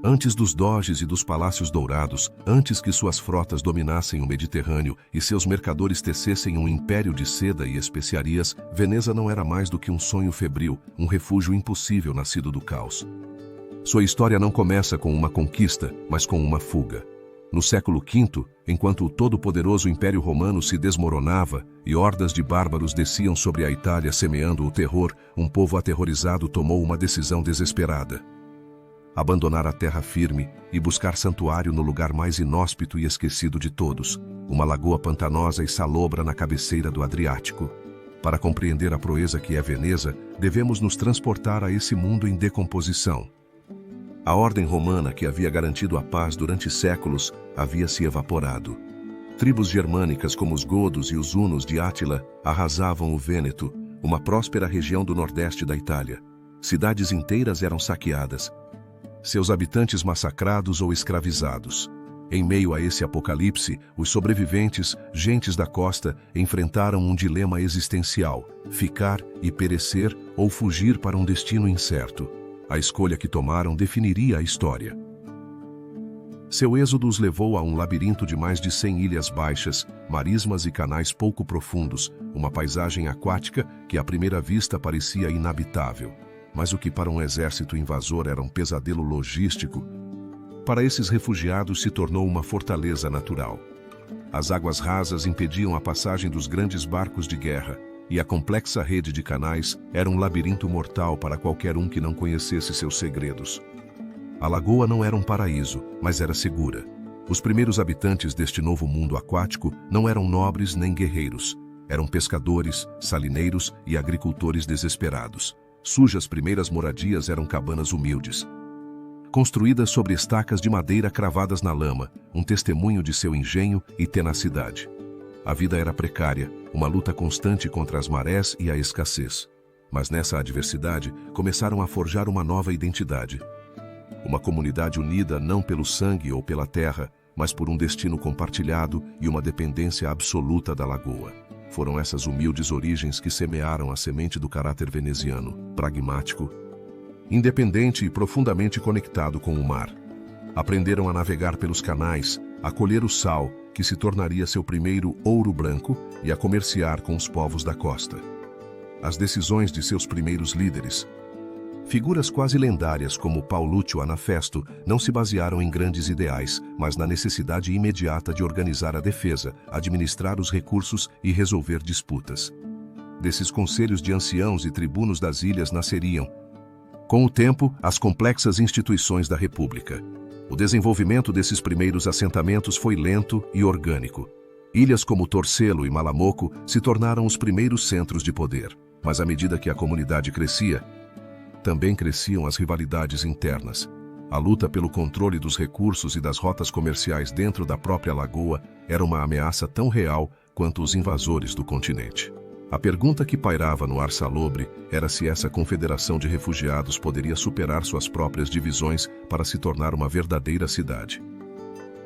Antes dos doges e dos palácios dourados, antes que suas frotas dominassem o Mediterrâneo e seus mercadores tecessem um império de seda e especiarias, Veneza não era mais do que um sonho febril, um refúgio impossível nascido do caos. Sua história não começa com uma conquista, mas com uma fuga. No século V, enquanto o todo-poderoso Império Romano se desmoronava e hordas de bárbaros desciam sobre a Itália semeando o terror, um povo aterrorizado tomou uma decisão desesperada: abandonar a terra firme e buscar santuário no lugar mais inóspito e esquecido de todos, uma lagoa pantanosa e salobra na cabeceira do Adriático. Para compreender a proeza que é Veneza, devemos nos transportar a esse mundo em decomposição. A ordem romana, que havia garantido a paz durante séculos, havia se evaporado. Tribos germânicas como os godos e os hunos de Átila arrasavam o Vêneto, uma próspera região do nordeste da Itália. Cidades inteiras eram saqueadas, seus habitantes massacrados ou escravizados. Em meio a esse apocalipse, os sobreviventes, gentes da costa, enfrentaram um dilema existencial: ficar e perecer ou fugir para um destino incerto. A escolha que tomaram definiria a história. Seu êxodo os levou a um labirinto de mais de 100 ilhas baixas, marismas e canais pouco profundos, uma paisagem aquática que à primeira vista parecia inabitável. Mas o que para um exército invasor era um pesadelo logístico, para esses refugiados se tornou uma fortaleza natural. As águas rasas impediam a passagem dos grandes barcos de guerra, e a complexa rede de canais era um labirinto mortal para qualquer um que não conhecesse seus segredos. A lagoa não era um paraíso, mas era segura. Os primeiros habitantes deste novo mundo aquático não eram nobres nem guerreiros. Eram pescadores, salineiros e agricultores desesperados. Sujas primeiras moradias eram cabanas humildes, construídas sobre estacas de madeira cravadas na lama, um testemunho de seu engenho e tenacidade. A vida era precária, uma luta constante contra as marés e a escassez. Mas nessa adversidade, começaram a forjar uma nova identidade. Uma comunidade unida não pelo sangue ou pela terra, mas por um destino compartilhado e uma dependência absoluta da lagoa. Foram essas humildes origens que semearam a semente do caráter veneziano, pragmático, independente e profundamente conectado com o mar. Aprenderam a navegar pelos canais, a colher o sal, que se tornaria seu primeiro ouro branco, e a comerciar com os povos da costa. As decisões de seus primeiros líderes, figuras quase lendárias como Paulúcio Anafesto, não se basearam em grandes ideais, mas na necessidade imediata de organizar a defesa, administrar os recursos e resolver disputas. Desses conselhos de anciãos e tribunos das ilhas nasceriam, com o tempo, as complexas instituições da República. O desenvolvimento desses primeiros assentamentos foi lento e orgânico. Ilhas como Torcello e Malamocco se tornaram os primeiros centros de poder. Mas à medida que a comunidade crescia, também cresciam as rivalidades internas. A luta pelo controle dos recursos e das rotas comerciais dentro da própria lagoa era uma ameaça tão real quanto os invasores do continente. A pergunta que pairava no ar salobre era se essa confederação de refugiados poderia superar suas próprias divisões para se tornar uma verdadeira cidade.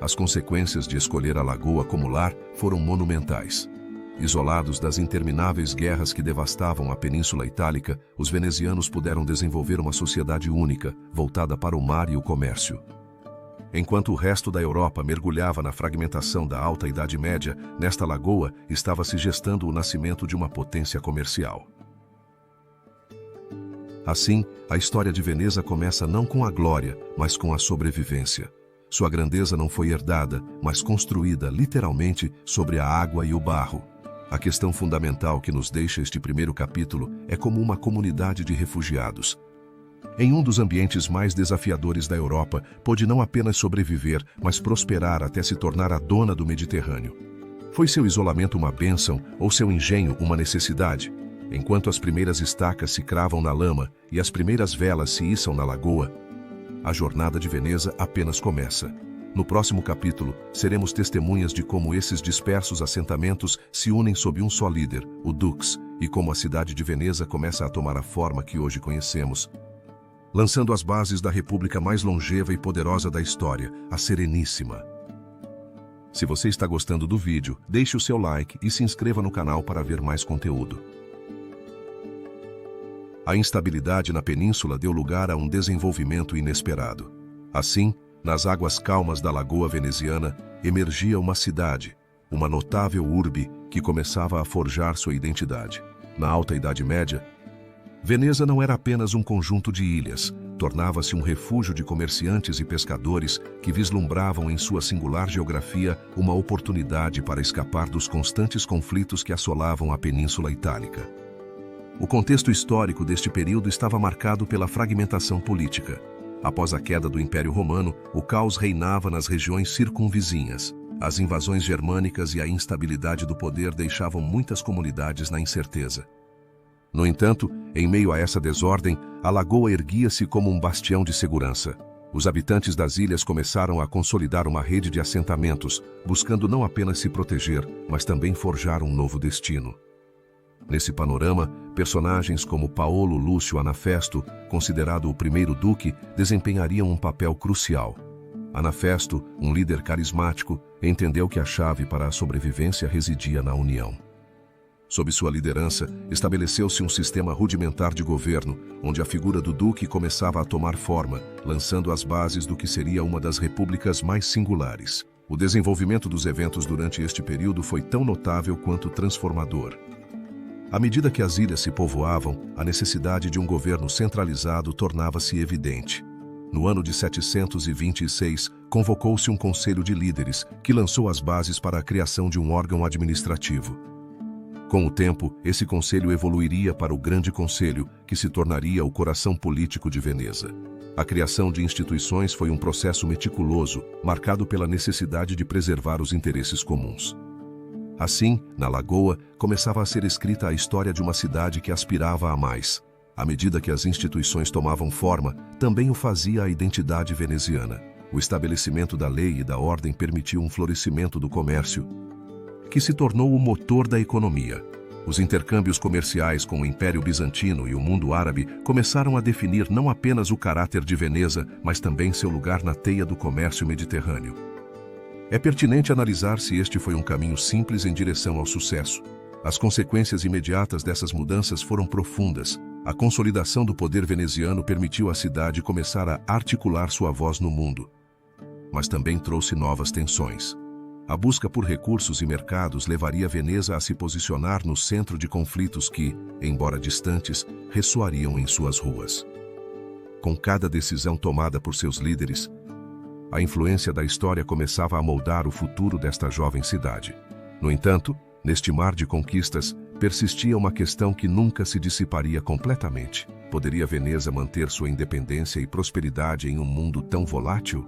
As consequências de escolher a lagoa como lar foram monumentais. Isolados das intermináveis guerras que devastavam a Península Itálica, os venezianos puderam desenvolver uma sociedade única, voltada para o mar e o comércio. Enquanto o resto da Europa mergulhava na fragmentação da Alta Idade Média, nesta lagoa estava se gestando o nascimento de uma potência comercial. Assim, a história de Veneza começa não com a glória, mas com a sobrevivência. Sua grandeza não foi herdada, mas construída, literalmente, sobre a água e o barro. A questão fundamental que nos deixa este primeiro capítulo é como uma comunidade de refugiados. Em um dos ambientes mais desafiadores da Europa, pôde não apenas sobreviver, mas prosperar até se tornar a dona do Mediterrâneo. Foi seu isolamento uma bênção ou seu engenho uma necessidade? Enquanto as primeiras estacas se cravam na lama e as primeiras velas se içam na lagoa, a jornada de Veneza apenas começa. No próximo capítulo, seremos testemunhas de como esses dispersos assentamentos se unem sob um só líder, o Dux, e como a cidade de Veneza começa a tomar a forma que hoje conhecemos, lançando as bases da república mais longeva e poderosa da história, a Sereníssima. Se você está gostando do vídeo, deixe o seu like e se inscreva no canal para ver mais conteúdo. A instabilidade na península deu lugar a um desenvolvimento inesperado. Assim, nas águas calmas da Lagoa Veneziana, emergia uma cidade, uma notável urbe que começava a forjar sua identidade. Na Alta Idade Média, Veneza não era apenas um conjunto de ilhas, tornava-se um refúgio de comerciantes e pescadores que vislumbravam em sua singular geografia uma oportunidade para escapar dos constantes conflitos que assolavam a Península Itálica. O contexto histórico deste período estava marcado pela fragmentação política. Após a queda do Império Romano, o caos reinava nas regiões circunvizinhas. As invasões germânicas e a instabilidade do poder deixavam muitas comunidades na incerteza. No entanto, em meio a essa desordem, a lagoa erguia-se como um bastião de segurança. Os habitantes das ilhas começaram a consolidar uma rede de assentamentos, buscando não apenas se proteger, mas também forjar um novo destino. Nesse panorama, personagens como Paolo Lúcio Anafesto, considerado o primeiro duque, desempenhariam um papel crucial. Anafesto, um líder carismático, entendeu que a chave para a sobrevivência residia na união. Sob sua liderança, estabeleceu-se um sistema rudimentar de governo, onde a figura do duque começava a tomar forma, lançando as bases do que seria uma das repúblicas mais singulares. O desenvolvimento dos eventos durante este período foi tão notável quanto transformador. À medida que as ilhas se povoavam, a necessidade de um governo centralizado tornava-se evidente. No ano de 726, convocou-se um conselho de líderes, que lançou as bases para a criação de um órgão administrativo. Com o tempo, esse conselho evoluiria para o Grande Conselho, que se tornaria o coração político de Veneza. A criação de instituições foi um processo meticuloso, marcado pela necessidade de preservar os interesses comuns. Assim, na Lagoa, começava a ser escrita a história de uma cidade que aspirava a mais. À medida que as instituições tomavam forma, também o fazia a identidade veneziana. O estabelecimento da lei e da ordem permitiu um florescimento do comércio, que se tornou o motor da economia. Os intercâmbios comerciais com o Império Bizantino e o mundo árabe começaram a definir não apenas o caráter de Veneza, mas também seu lugar na teia do comércio mediterrâneo. É pertinente analisar se este foi um caminho simples em direção ao sucesso. As consequências imediatas dessas mudanças foram profundas. A consolidação do poder veneziano permitiu à cidade começar a articular sua voz no mundo, mas também trouxe novas tensões. A busca por recursos e mercados levaria Veneza a se posicionar no centro de conflitos que, embora distantes, ressoariam em suas ruas. Com cada decisão tomada por seus líderes, a influência da história começava a moldar o futuro desta jovem cidade. No entanto, neste mar de conquistas, persistia uma questão que nunca se dissiparia completamente. Poderia Veneza manter sua independência e prosperidade em um mundo tão volátil?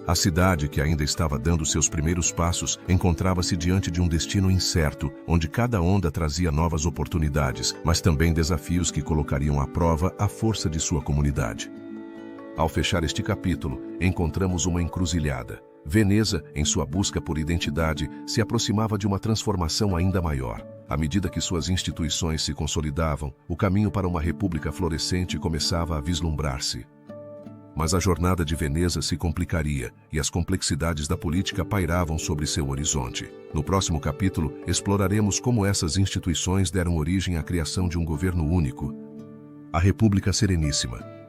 A cidade, que ainda estava dando seus primeiros passos, encontrava-se diante de um destino incerto, onde cada onda trazia novas oportunidades, mas também desafios que colocariam à prova a força de sua comunidade. Ao fechar este capítulo, encontramos uma encruzilhada. Veneza, em sua busca por identidade, se aproximava de uma transformação ainda maior. À medida que suas instituições se consolidavam, o caminho para uma república florescente começava a vislumbrar-se. Mas a jornada de Veneza se complicaria, e as complexidades da política pairavam sobre seu horizonte. No próximo capítulo, exploraremos como essas instituições deram origem à criação de um governo único, a República Sereníssima.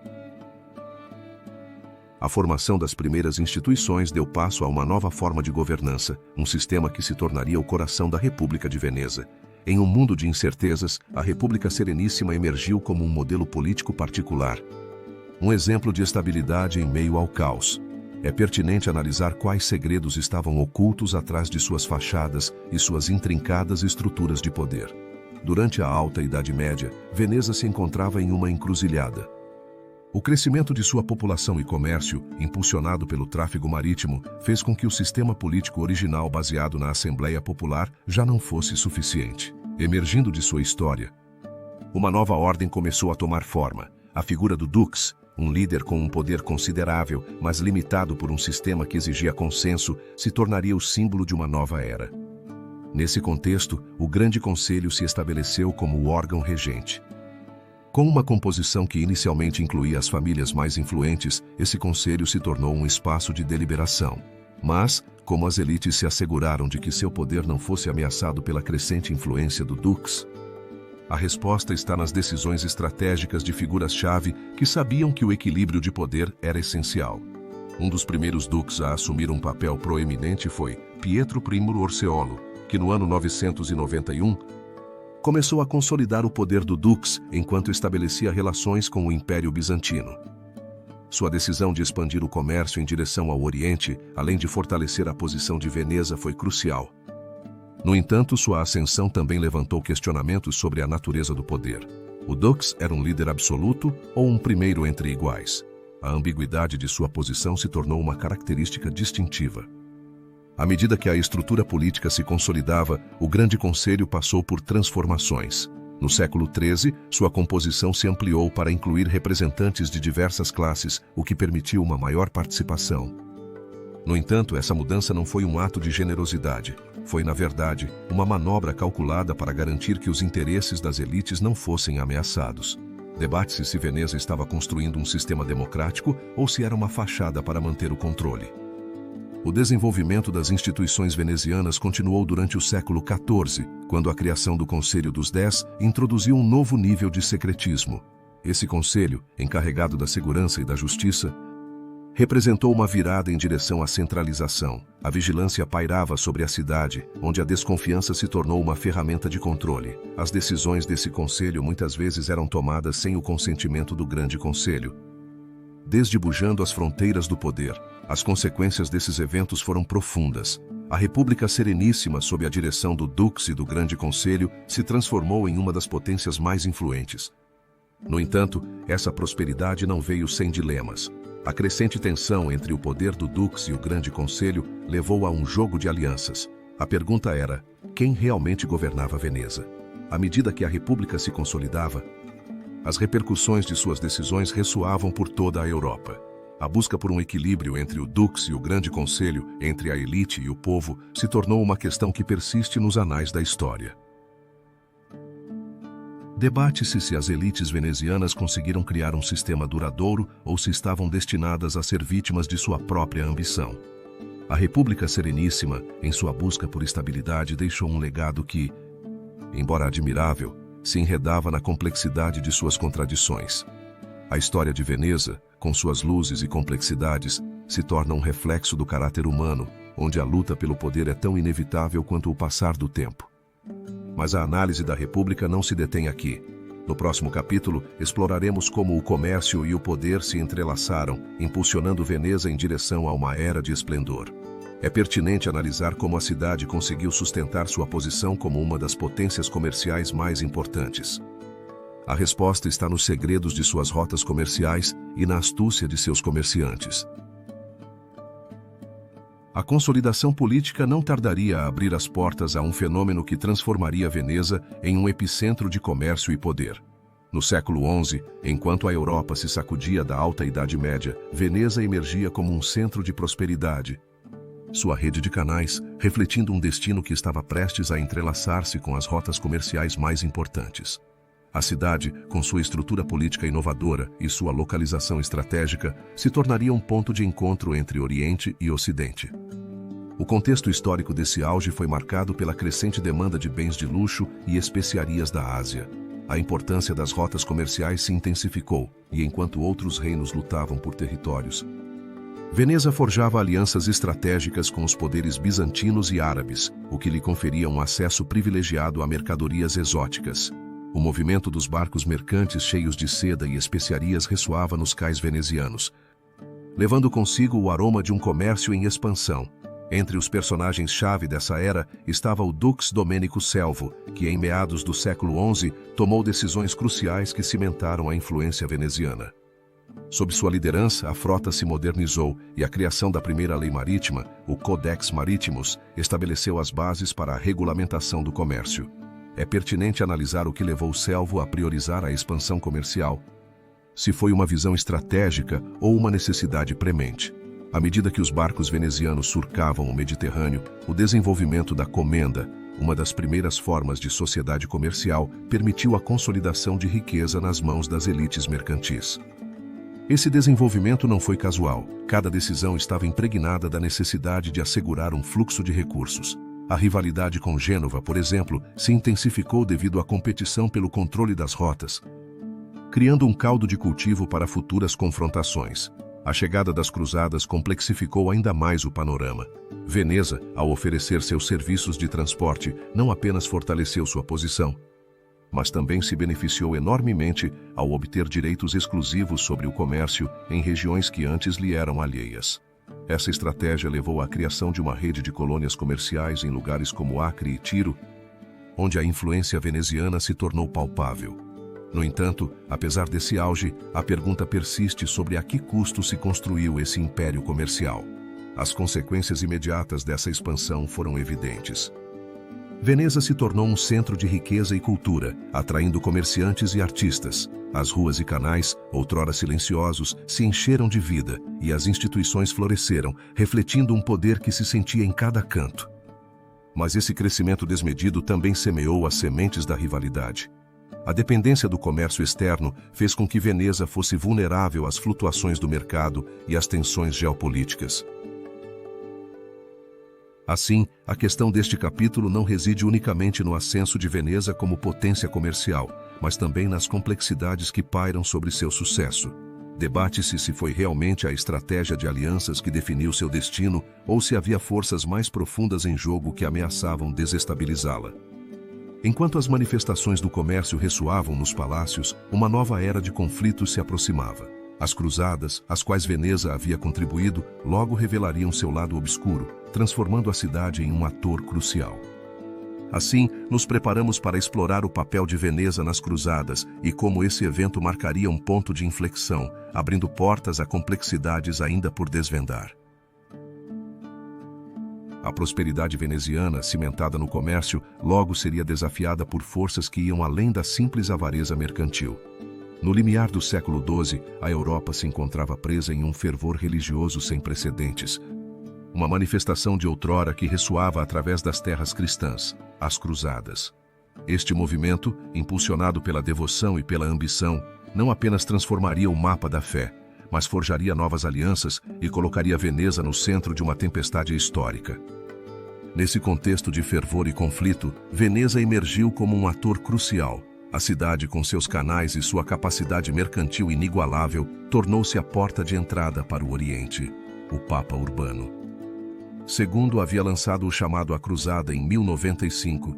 A formação das primeiras instituições deu passo a uma nova forma de governança, um sistema que se tornaria o coração da República de Veneza. Em um mundo de incertezas, a República Sereníssima emergiu como um modelo político particular, um exemplo de estabilidade em meio ao caos. É pertinente analisar quais segredos estavam ocultos atrás de suas fachadas e suas intrincadas estruturas de poder. Durante a Alta Idade Média, Veneza se encontrava em uma encruzilhada. O crescimento de sua população e comércio, impulsionado pelo tráfego marítimo, fez com que o sistema político original baseado na Assembleia Popular já não fosse suficiente. Emergindo de sua história, uma nova ordem começou a tomar forma. A figura do Dux, um líder com um poder considerável, mas limitado por um sistema que exigia consenso, se tornaria o símbolo de uma nova era. Nesse contexto, o Grande Conselho se estabeleceu como o órgão regente. Com uma composição que inicialmente incluía as famílias mais influentes, esse conselho se tornou um espaço de deliberação. Mas, como as elites se asseguraram de que seu poder não fosse ameaçado pela crescente influência do Dux, A resposta está nas decisões estratégicas de figuras-chave que sabiam que o equilíbrio de poder era essencial. Um dos primeiros duques a assumir um papel proeminente foi Pietro I Orseolo, que no ano 991 começou a consolidar o poder do dux enquanto estabelecia relações com o Império Bizantino. Sua decisão de expandir o comércio em direção ao Oriente, além de fortalecer a posição de Veneza, foi crucial. No entanto, sua ascensão também levantou questionamentos sobre a natureza do poder. O dux era um líder absoluto ou um primeiro entre iguais? A ambiguidade de sua posição se tornou uma característica distintiva. À medida que a estrutura política se consolidava, o Grande Conselho passou por transformações. No século XIII, sua composição se ampliou para incluir representantes de diversas classes, o que permitiu uma maior participação. No entanto, essa mudança não foi um ato de generosidade. Foi, na verdade, uma manobra calculada para garantir que os interesses das elites não fossem ameaçados. Debate-se se Veneza estava construindo um sistema democrático ou se era uma fachada para manter o controle. O desenvolvimento das instituições venezianas continuou durante o século XIV, quando a criação do Conselho dos Dez introduziu um novo nível de secretismo. Esse conselho, encarregado da segurança e da justiça, representou uma virada em direção à centralização. A vigilância pairava sobre a cidade, onde a desconfiança se tornou uma ferramenta de controle. As decisões desse conselho muitas vezes eram tomadas sem o consentimento do Grande Conselho, desdibujando as fronteiras do poder. As consequências desses eventos foram profundas. A República Sereníssima, sob a direção do Dux e do Grande Conselho, se transformou em uma das potências mais influentes. No entanto, essa prosperidade não veio sem dilemas. A crescente tensão entre o poder do Dux e o Grande Conselho levou a um jogo de alianças. A pergunta era: quem realmente governava Veneza? À medida que a República se consolidava, as repercussões de suas decisões ressoavam por toda a Europa. A busca por um equilíbrio entre o Dux e o Grande Conselho, entre a elite e o povo, se tornou uma questão que persiste nos anais da história. Debate-se se as elites venezianas conseguiram criar um sistema duradouro ou se estavam destinadas a ser vítimas de sua própria ambição. A República Sereníssima, em sua busca por estabilidade, deixou um legado que, embora admirável, se enredava na complexidade de suas contradições. A história de Veneza, com suas luzes e complexidades, se torna um reflexo do caráter humano, onde a luta pelo poder é tão inevitável quanto o passar do tempo. Mas a análise da República não se detém aqui. No próximo capítulo, exploraremos como o comércio e o poder se entrelaçaram, impulsionando Veneza em direção a uma era de esplendor. É pertinente analisar como a cidade conseguiu sustentar sua posição como uma das potências comerciais mais importantes. A resposta está nos segredos de suas rotas comerciais e na astúcia de seus comerciantes. A consolidação política não tardaria a abrir as portas a um fenômeno que transformaria Veneza em um epicentro de comércio e poder. No século XI, enquanto a Europa se sacudia da Alta Idade Média, Veneza emergia como um centro de prosperidade. Sua rede de canais, refletindo um destino que estava prestes a entrelaçar-se com as rotas comerciais mais importantes. A cidade, com sua estrutura política inovadora e sua localização estratégica, se tornaria um ponto de encontro entre Oriente e Ocidente. O contexto histórico desse auge foi marcado pela crescente demanda de bens de luxo e especiarias da Ásia. A importância das rotas comerciais se intensificou, e enquanto outros reinos lutavam por territórios, Veneza forjava alianças estratégicas com os poderes bizantinos e árabes, o que lhe conferia um acesso privilegiado a mercadorias exóticas. O movimento dos barcos mercantes cheios de seda e especiarias ressoava nos cais venezianos, levando consigo o aroma de um comércio em expansão. Entre os personagens-chave dessa era estava o Dux Domenico Selvo, que em meados do século XI tomou decisões cruciais que cimentaram a influência veneziana. Sob sua liderança, a frota se modernizou e a criação da primeira lei marítima, o Codex Maritimus, estabeleceu as bases para a regulamentação do comércio. É pertinente analisar o que levou Selvo a priorizar a expansão comercial, se foi uma visão estratégica ou uma necessidade premente. À medida que os barcos venezianos surcavam o Mediterrâneo, o desenvolvimento da comenda, uma das primeiras formas de sociedade comercial, permitiu a consolidação de riqueza nas mãos das elites mercantis. Esse desenvolvimento não foi casual. Cada decisão estava impregnada da necessidade de assegurar um fluxo de recursos. A rivalidade com Gênova, por exemplo, se intensificou devido à competição pelo controle das rotas, criando um caldo de cultivo para futuras confrontações. A chegada das cruzadas complexificou ainda mais o panorama. Veneza, ao oferecer seus serviços de transporte, não apenas fortaleceu sua posição, mas também se beneficiou enormemente ao obter direitos exclusivos sobre o comércio em regiões que antes lhe eram alheias. Essa estratégia levou à criação de uma rede de colônias comerciais em lugares como Acre e Tiro, onde a influência veneziana se tornou palpável. No entanto, apesar desse auge, a pergunta persiste sobre a que custo se construiu esse império comercial. As consequências imediatas dessa expansão foram evidentes. Veneza se tornou um centro de riqueza e cultura, atraindo comerciantes e artistas. As ruas e canais, outrora silenciosos, se encheram de vida e as instituições floresceram, refletindo um poder que se sentia em cada canto. Mas esse crescimento desmedido também semeou as sementes da rivalidade. A dependência do comércio externo fez com que Veneza fosse vulnerável às flutuações do mercado e às tensões geopolíticas. Assim, a questão deste capítulo não reside unicamente no ascenso de Veneza como potência comercial, mas também nas complexidades que pairam sobre seu sucesso. Debate-se se foi realmente a estratégia de alianças que definiu seu destino ou se havia forças mais profundas em jogo que ameaçavam desestabilizá-la. Enquanto as manifestações do comércio ressoavam nos palácios, uma nova era de conflitos se aproximava. As cruzadas, às quais Veneza havia contribuído, logo revelariam seu lado obscuro, transformando a cidade em um ator crucial. Assim, nos preparamos para explorar o papel de Veneza nas cruzadas e como esse evento marcaria um ponto de inflexão, abrindo portas a complexidades ainda por desvendar. A prosperidade veneziana, cimentada no comércio, logo seria desafiada por forças que iam além da simples avareza mercantil. No limiar do século XII, a Europa se encontrava presa em um fervor religioso sem precedentes. Uma manifestação de outrora que ressoava através das terras cristãs, as cruzadas. Este movimento, impulsionado pela devoção e pela ambição, não apenas transformaria o mapa da fé, mas forjaria novas alianças e colocaria Veneza no centro de uma tempestade histórica. Nesse contexto de fervor e conflito, Veneza emergiu como um ator crucial. A cidade, com seus canais e sua capacidade mercantil inigualável, tornou-se a porta de entrada para o Oriente, o Papa Urbano II havia lançado o chamado à Cruzada em 1095,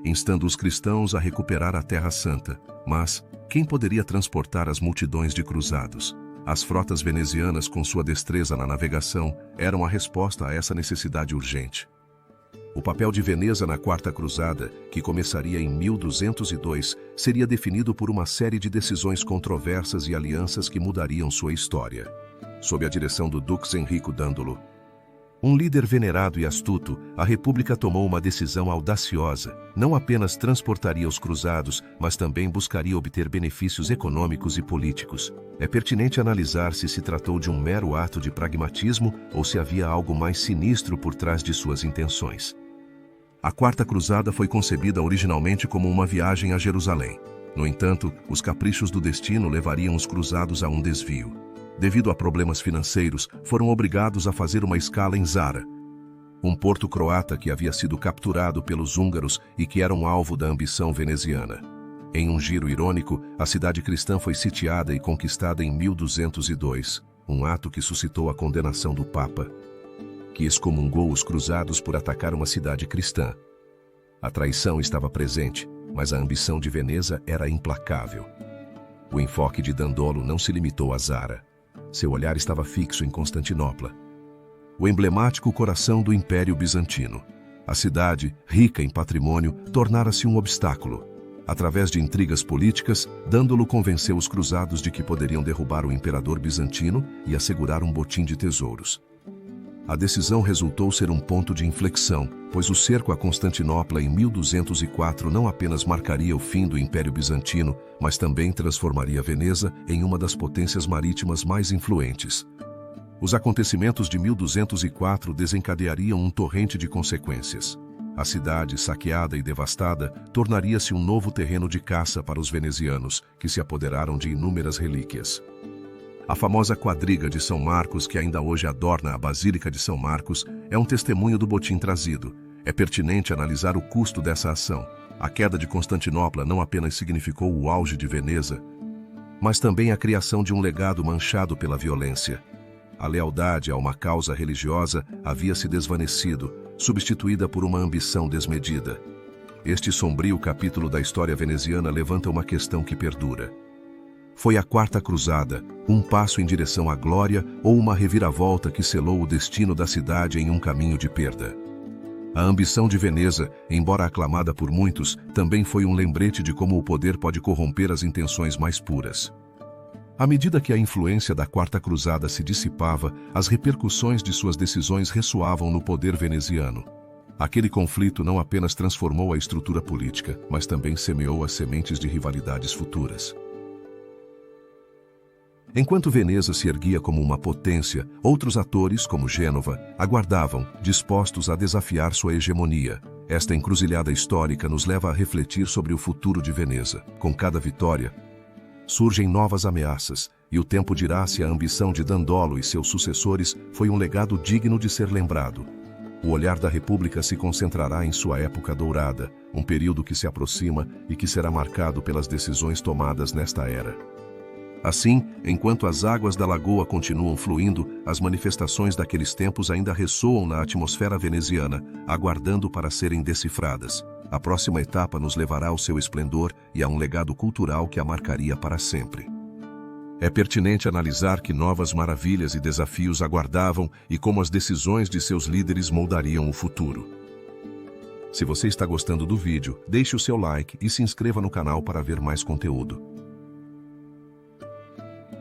instando os cristãos a recuperar a Terra Santa. Mas quem poderia transportar as multidões de cruzados? As frotas venezianas, com sua destreza na navegação, eram a resposta a essa necessidade urgente. O papel de Veneza na Quarta Cruzada, que começaria em 1202, seria definido por uma série de decisões controversas e alianças que mudariam sua história. Sob a direção do Dux Enrico Dandolo, um líder venerado e astuto, a República tomou uma decisão audaciosa. Não apenas transportaria os cruzados, mas também buscaria obter benefícios econômicos e políticos. É pertinente analisar se tratou de um mero ato de pragmatismo ou se havia algo mais sinistro por trás de suas intenções. A Quarta Cruzada foi concebida originalmente como uma viagem a Jerusalém. No entanto, os caprichos do destino levariam os cruzados a um desvio. Devido a problemas financeiros, foram obrigados a fazer uma escala em Zara, um porto croata que havia sido capturado pelos húngaros e que era um alvo da ambição veneziana. Em um giro irônico, a cidade cristã foi sitiada e conquistada em 1202, um ato que suscitou a condenação do Papa, que excomungou os cruzados por atacar uma cidade cristã. A traição estava presente, mas a ambição de Veneza era implacável. O enfoque de Dandolo não se limitou a Zara. Seu olhar estava fixo em Constantinopla, o emblemático coração do Império Bizantino. A cidade, rica em patrimônio, tornara-se um obstáculo. Através de intrigas políticas, Dandolo convenceu os cruzados de que poderiam derrubar o imperador bizantino e assegurar um botim de tesouros. A decisão resultou ser um ponto de inflexão, pois o cerco a Constantinopla em 1204 não apenas marcaria o fim do Império Bizantino, mas também transformaria Veneza em uma das potências marítimas mais influentes. Os acontecimentos de 1204 desencadeariam um torrente de consequências. A cidade, saqueada e devastada, tornaria-se um novo terreno de caça para os venezianos, que se apoderaram de inúmeras relíquias. A famosa quadriga de São Marcos, que ainda hoje adorna a Basílica de São Marcos, é um testemunho do botim trazido. É pertinente analisar o custo dessa ação. A queda de Constantinopla não apenas significou o auge de Veneza, mas também a criação de um legado manchado pela violência. A lealdade a uma causa religiosa havia se desvanecido, substituída por uma ambição desmedida. Este sombrio capítulo da história veneziana levanta uma questão que perdura. Foi a Quarta Cruzada, um passo em direção à glória ou uma reviravolta que selou o destino da cidade em um caminho de perda? A ambição de Veneza, embora aclamada por muitos, também foi um lembrete de como o poder pode corromper as intenções mais puras. À medida que a influência da Quarta Cruzada se dissipava, as repercussões de suas decisões ressoavam no poder veneziano. Aquele conflito não apenas transformou a estrutura política, mas também semeou as sementes de rivalidades futuras. Enquanto Veneza se erguia como uma potência, outros atores, como Gênova, aguardavam, dispostos a desafiar sua hegemonia. Esta encruzilhada histórica nos leva a refletir sobre o futuro de Veneza. Com cada vitória, surgem novas ameaças, e o tempo dirá se a ambição de Dandolo e seus sucessores foi um legado digno de ser lembrado. O olhar da República se concentrará em sua época dourada, um período que se aproxima e que será marcado pelas decisões tomadas nesta era. Assim, enquanto as águas da lagoa continuam fluindo, as manifestações daqueles tempos ainda ressoam na atmosfera veneziana, aguardando para serem decifradas. A próxima etapa nos levará ao seu esplendor e a um legado cultural que a marcaria para sempre. É pertinente analisar que novas maravilhas e desafios aguardavam e como as decisões de seus líderes moldariam o futuro. Se você está gostando do vídeo, deixe o seu like e se inscreva no canal para ver mais conteúdo.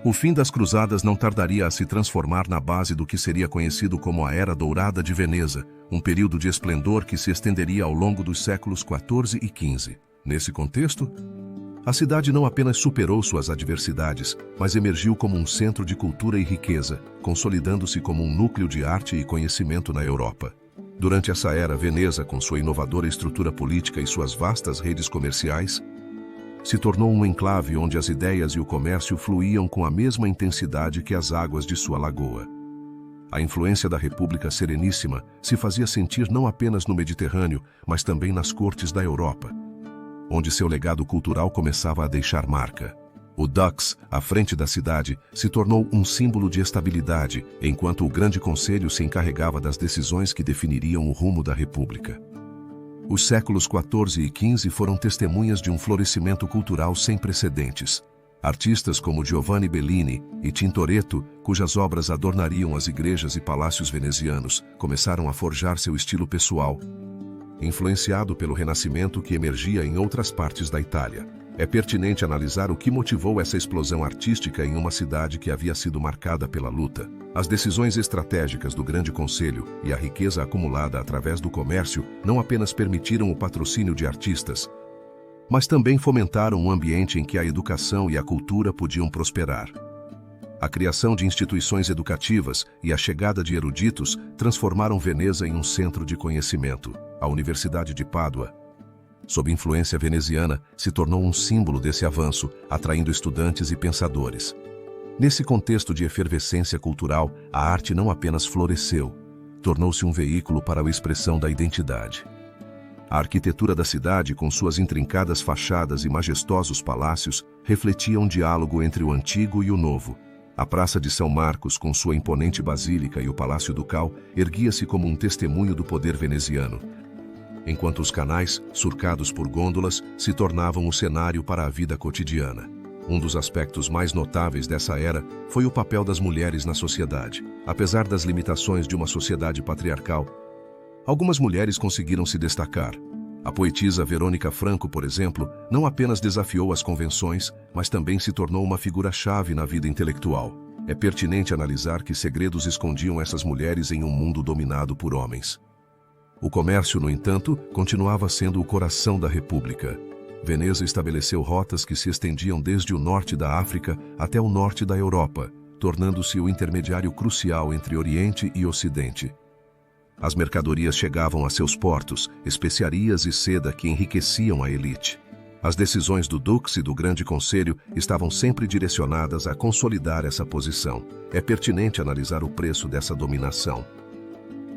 O fim das cruzadas não tardaria a se transformar na base do que seria conhecido como a Era Dourada de Veneza, um período de esplendor que se estenderia ao longo dos séculos XIV e XV. Nesse contexto, a cidade não apenas superou suas adversidades, mas emergiu como um centro de cultura e riqueza, consolidando-se como um núcleo de arte e conhecimento na Europa. Durante essa era, Veneza, com sua inovadora estrutura política e suas vastas redes comerciais, se tornou um enclave onde as ideias e o comércio fluíam com a mesma intensidade que as águas de sua lagoa. A influência da República Sereníssima se fazia sentir não apenas no Mediterrâneo, mas também nas cortes da Europa, onde seu legado cultural começava a deixar marca. O Dux, à frente da cidade, se tornou um símbolo de estabilidade, enquanto o Grande Conselho se encarregava das decisões que definiriam o rumo da República. Os séculos XIV e XV foram testemunhas de um florescimento cultural sem precedentes. Artistas como Giovanni Bellini e Tintoretto, cujas obras adornariam as igrejas e palácios venezianos, começaram a forjar seu estilo pessoal, influenciado pelo Renascimento que emergia em outras partes da Itália. É pertinente analisar o que motivou essa explosão artística em uma cidade que havia sido marcada pela luta. As decisões estratégicas do Grande Conselho e a riqueza acumulada através do comércio não apenas permitiram o patrocínio de artistas, mas também fomentaram um ambiente em que a educação e a cultura podiam prosperar. A criação de instituições educativas e a chegada de eruditos transformaram Veneza em um centro de conhecimento. A Universidade de Pádua, sob influência veneziana, se tornou um símbolo desse avanço, atraindo estudantes e pensadores. Nesse contexto de efervescência cultural, a arte não apenas floresceu, tornou-se um veículo para a expressão da identidade. A arquitetura da cidade, com suas intrincadas fachadas e majestosos palácios, refletia um diálogo entre o antigo e o novo. A Praça de São Marcos, com sua imponente basílica, e o Palácio Ducal, erguia-se como um testemunho do poder veneziano, enquanto os canais, surcados por gôndolas, se tornavam o cenário para a vida cotidiana. Um dos aspectos mais notáveis dessa era foi o papel das mulheres na sociedade. Apesar das limitações de uma sociedade patriarcal, algumas mulheres conseguiram se destacar. A poetisa Verônica Franco, por exemplo, não apenas desafiou as convenções, mas também se tornou uma figura-chave na vida intelectual. É pertinente analisar que segredos escondiam essas mulheres em um mundo dominado por homens. O comércio, no entanto, continuava sendo o coração da República. Veneza estabeleceu rotas que se estendiam desde o norte da África até o norte da Europa, tornando-se o intermediário crucial entre Oriente e Ocidente. As mercadorias chegavam a seus portos, especiarias e seda que enriqueciam a elite. As decisões do Dux e do Grande Conselho estavam sempre direcionadas a consolidar essa posição. É pertinente analisar o preço dessa dominação.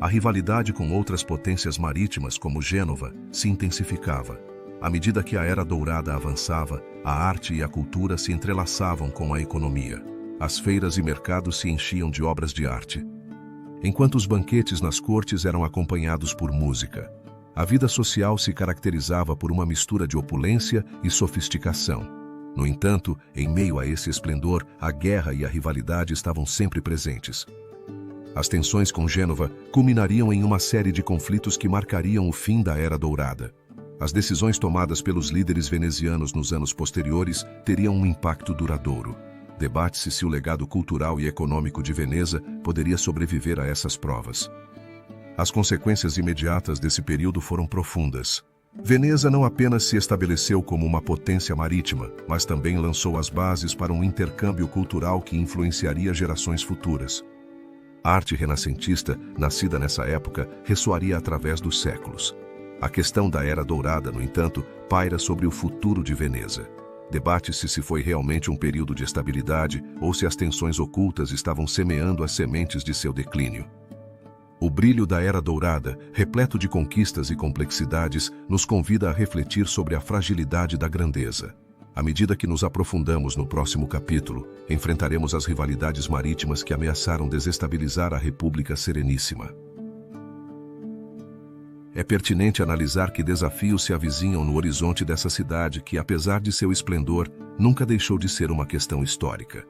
A rivalidade com outras potências marítimas, como Gênova, se intensificava. À medida que a Era Dourada avançava, a arte e a cultura se entrelaçavam com a economia. As feiras e mercados se enchiam de obras de arte, enquanto os banquetes nas cortes eram acompanhados por música. A vida social se caracterizava por uma mistura de opulência e sofisticação. No entanto, em meio a esse esplendor, a guerra e a rivalidade estavam sempre presentes. As tensões com Gênova culminariam em uma série de conflitos que marcariam o fim da Era Dourada. As decisões tomadas pelos líderes venezianos nos anos posteriores teriam um impacto duradouro. Debate-se se o legado cultural e econômico de Veneza poderia sobreviver a essas provas. As consequências imediatas desse período foram profundas. Veneza não apenas se estabeleceu como uma potência marítima, mas também lançou as bases para um intercâmbio cultural que influenciaria gerações futuras. A arte renascentista, nascida nessa época, ressoaria através dos séculos. A questão da Era Dourada, no entanto, paira sobre o futuro de Veneza. Debate-se se foi realmente um período de estabilidade ou se as tensões ocultas estavam semeando as sementes de seu declínio. O brilho da Era Dourada, repleto de conquistas e complexidades, nos convida a refletir sobre a fragilidade da grandeza. À medida que nos aprofundamos no próximo capítulo, enfrentaremos as rivalidades marítimas que ameaçaram desestabilizar a República Sereníssima. É pertinente analisar que desafios se avizinham no horizonte dessa cidade que, apesar de seu esplendor, nunca deixou de ser uma questão histórica.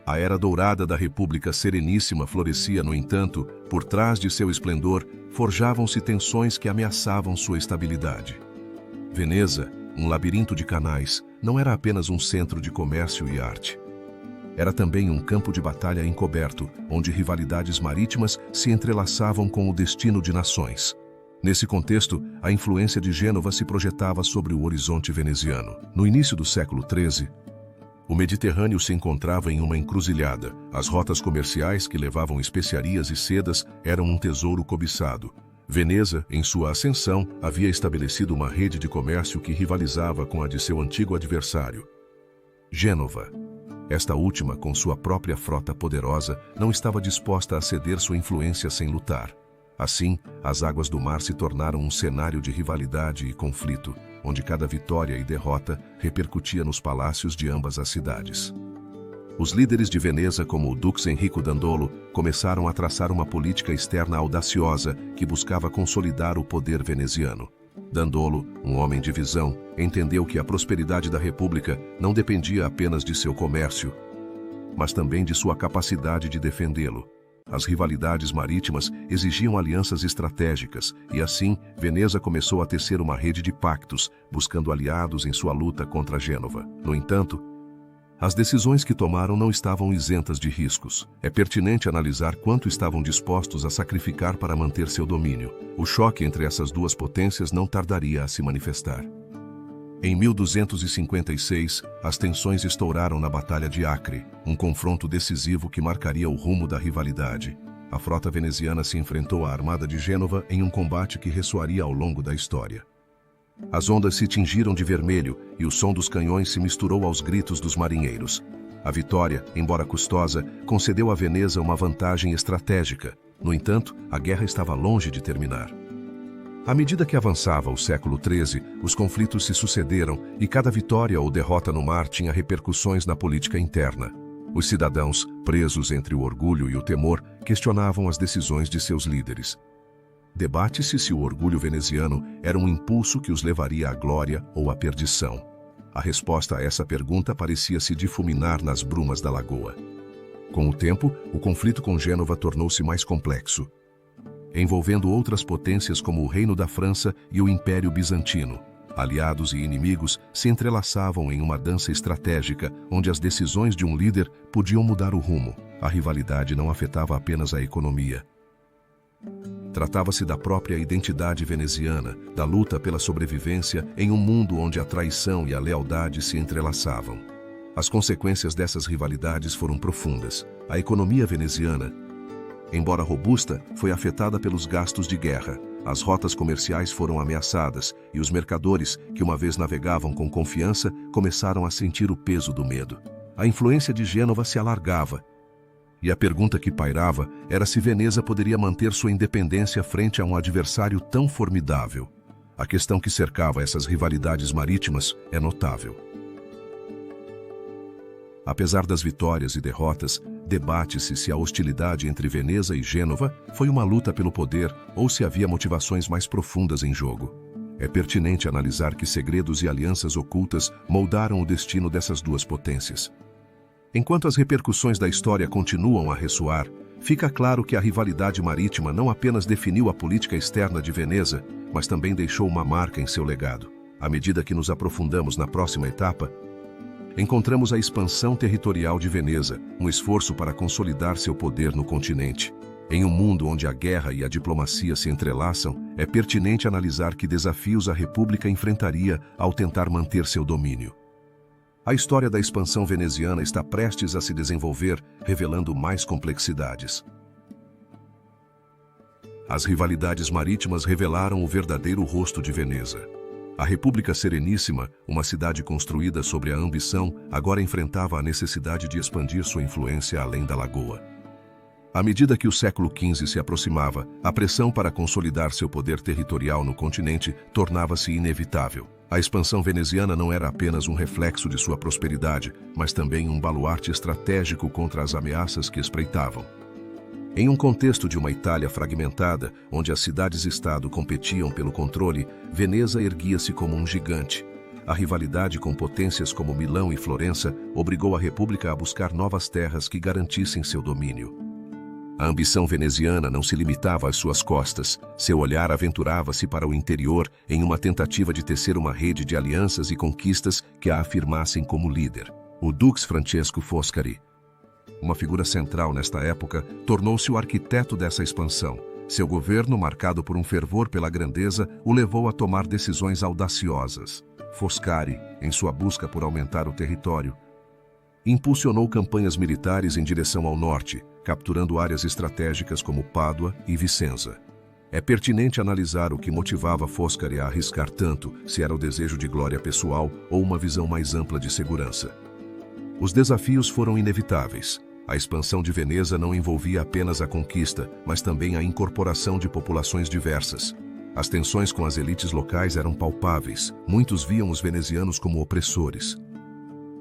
A Era Dourada da República Sereníssima florescia, no entanto, por trás de seu esplendor, forjavam-se tensões que ameaçavam sua estabilidade. Veneza, um labirinto de canais, não era apenas um centro de comércio e arte. Era também um campo de batalha encoberto, onde rivalidades marítimas se entrelaçavam com o destino de nações. Nesse contexto, a influência de Gênova se projetava sobre o horizonte veneziano. No início do século XIII, o Mediterrâneo se encontrava em uma encruzilhada. As rotas comerciais que levavam especiarias e sedas eram um tesouro cobiçado. Veneza, em sua ascensão, havia estabelecido uma rede de comércio que rivalizava com a de seu antigo adversário, Gênova. Esta última, com sua própria frota poderosa, não estava disposta a ceder sua influência sem lutar. Assim, as águas do mar se tornaram um cenário de rivalidade e conflito, onde cada vitória e derrota repercutia nos palácios de ambas as cidades. Os líderes de Veneza, como o Dux Enrico Dandolo, começaram a traçar uma política externa audaciosa que buscava consolidar o poder veneziano. Dandolo, um homem de visão, entendeu que a prosperidade da República não dependia apenas de seu comércio, mas também de sua capacidade de defendê-lo. As rivalidades marítimas exigiam alianças estratégicas e, assim, Veneza começou a tecer uma rede de pactos, buscando aliados em sua luta contra Gênova. No entanto, as decisões que tomaram não estavam isentas de riscos. É pertinente analisar quanto estavam dispostos a sacrificar para manter seu domínio. O choque entre essas duas potências não tardaria a se manifestar. Em 1256, as tensões estouraram na Batalha de Acre, um confronto decisivo que marcaria o rumo da rivalidade. A frota veneziana se enfrentou à armada de Gênova em um combate que ressoaria ao longo da história. As ondas se tingiram de vermelho e o som dos canhões se misturou aos gritos dos marinheiros. A vitória, embora custosa, concedeu a Veneza uma vantagem estratégica. No entanto, a guerra estava longe de terminar. À medida que avançava o século XIII, os conflitos se sucederam e cada vitória ou derrota no mar tinha repercussões na política interna. Os cidadãos, presos entre o orgulho e o temor, questionavam as decisões de seus líderes. Debate-se se o orgulho veneziano era um impulso que os levaria à glória ou à perdição. A resposta a essa pergunta parecia se difuminar nas brumas da lagoa. Com o tempo, o conflito com Gênova tornou-se mais complexo, envolvendo outras potências como o Reino da França e o Império Bizantino. Aliados e inimigos se entrelaçavam em uma dança estratégica, onde as decisões de um líder podiam mudar o rumo. A rivalidade não afetava apenas a economia. Tratava-se da própria identidade veneziana, da luta pela sobrevivência em um mundo onde a traição e a lealdade se entrelaçavam. As consequências dessas rivalidades foram profundas. A economia veneziana, embora robusta, foi afetada pelos gastos de guerra. As rotas comerciais foram ameaçadas e os mercadores, que uma vez navegavam com confiança, começaram a sentir o peso do medo. A influência de Gênova se alargava, E a pergunta que pairava era se Veneza poderia manter sua independência frente a um adversário tão formidável. A questão que cercava essas rivalidades marítimas é notável. Apesar das vitórias e derrotas, debate-se se a hostilidade entre Veneza e Gênova foi uma luta pelo poder ou se havia motivações mais profundas em jogo. É pertinente analisar que segredos e alianças ocultas moldaram o destino dessas duas potências. Enquanto as repercussões da história continuam a ressoar, fica claro que a rivalidade marítima não apenas definiu a política externa de Veneza, mas também deixou uma marca em seu legado. À medida que nos aprofundamos na próxima etapa, encontramos a expansão territorial de Veneza, um esforço para consolidar seu poder no continente. Em um mundo onde a guerra e a diplomacia se entrelaçam, é pertinente analisar que desafios a República enfrentaria ao tentar manter seu domínio. A história da expansão veneziana está prestes a se desenvolver, revelando mais complexidades. As rivalidades marítimas revelaram o verdadeiro rosto de Veneza. A República Sereníssima, uma cidade construída sobre a ambição, agora enfrentava a necessidade de expandir sua influência além da lagoa. À medida que o século XV se aproximava, a pressão para consolidar seu poder territorial no continente tornava-se inevitável. A expansão veneziana não era apenas um reflexo de sua prosperidade, mas também um baluarte estratégico contra as ameaças que espreitavam. Em um contexto de uma Itália fragmentada, onde as cidades-estado competiam pelo controle, Veneza erguia-se como um gigante. A rivalidade com potências como Milão e Florença obrigou a República a buscar novas terras que garantissem seu domínio. A ambição veneziana não se limitava às suas costas. Seu olhar aventurava-se para o interior em uma tentativa de tecer uma rede de alianças e conquistas que a afirmassem como líder. O Dux Francesco Foscari, uma figura central nesta época, tornou-se o arquiteto dessa expansão. Seu governo, marcado por um fervor pela grandeza, o levou a tomar decisões audaciosas. Foscari, em sua busca por aumentar o território, impulsionou campanhas militares em direção ao norte, capturando áreas estratégicas como Pádua e Vicenza. É pertinente analisar o que motivava Foscari a arriscar tanto, se era o desejo de glória pessoal ou uma visão mais ampla de segurança. Os desafios foram inevitáveis. A expansão de Veneza não envolvia apenas a conquista, mas também a incorporação de populações diversas. As tensões com as elites locais eram palpáveis. Muitos viam os venezianos como opressores.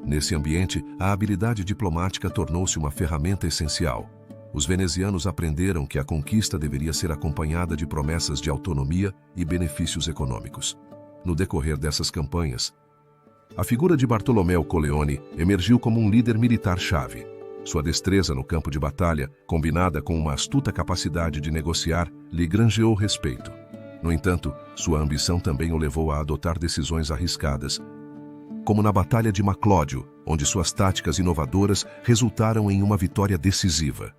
Nesse ambiente, a habilidade diplomática tornou-se uma ferramenta essencial. Os venezianos aprenderam que a conquista deveria ser acompanhada de promessas de autonomia e benefícios econômicos. No decorrer dessas campanhas, a figura de Bartolomeu Colleoni emergiu como um líder militar-chave. Sua destreza no campo de batalha, combinada com uma astuta capacidade de negociar, lhe granjeou respeito. No entanto, sua ambição também o levou a adotar decisões arriscadas, como na Batalha de Maclódio, onde suas táticas inovadoras resultaram em uma vitória decisiva.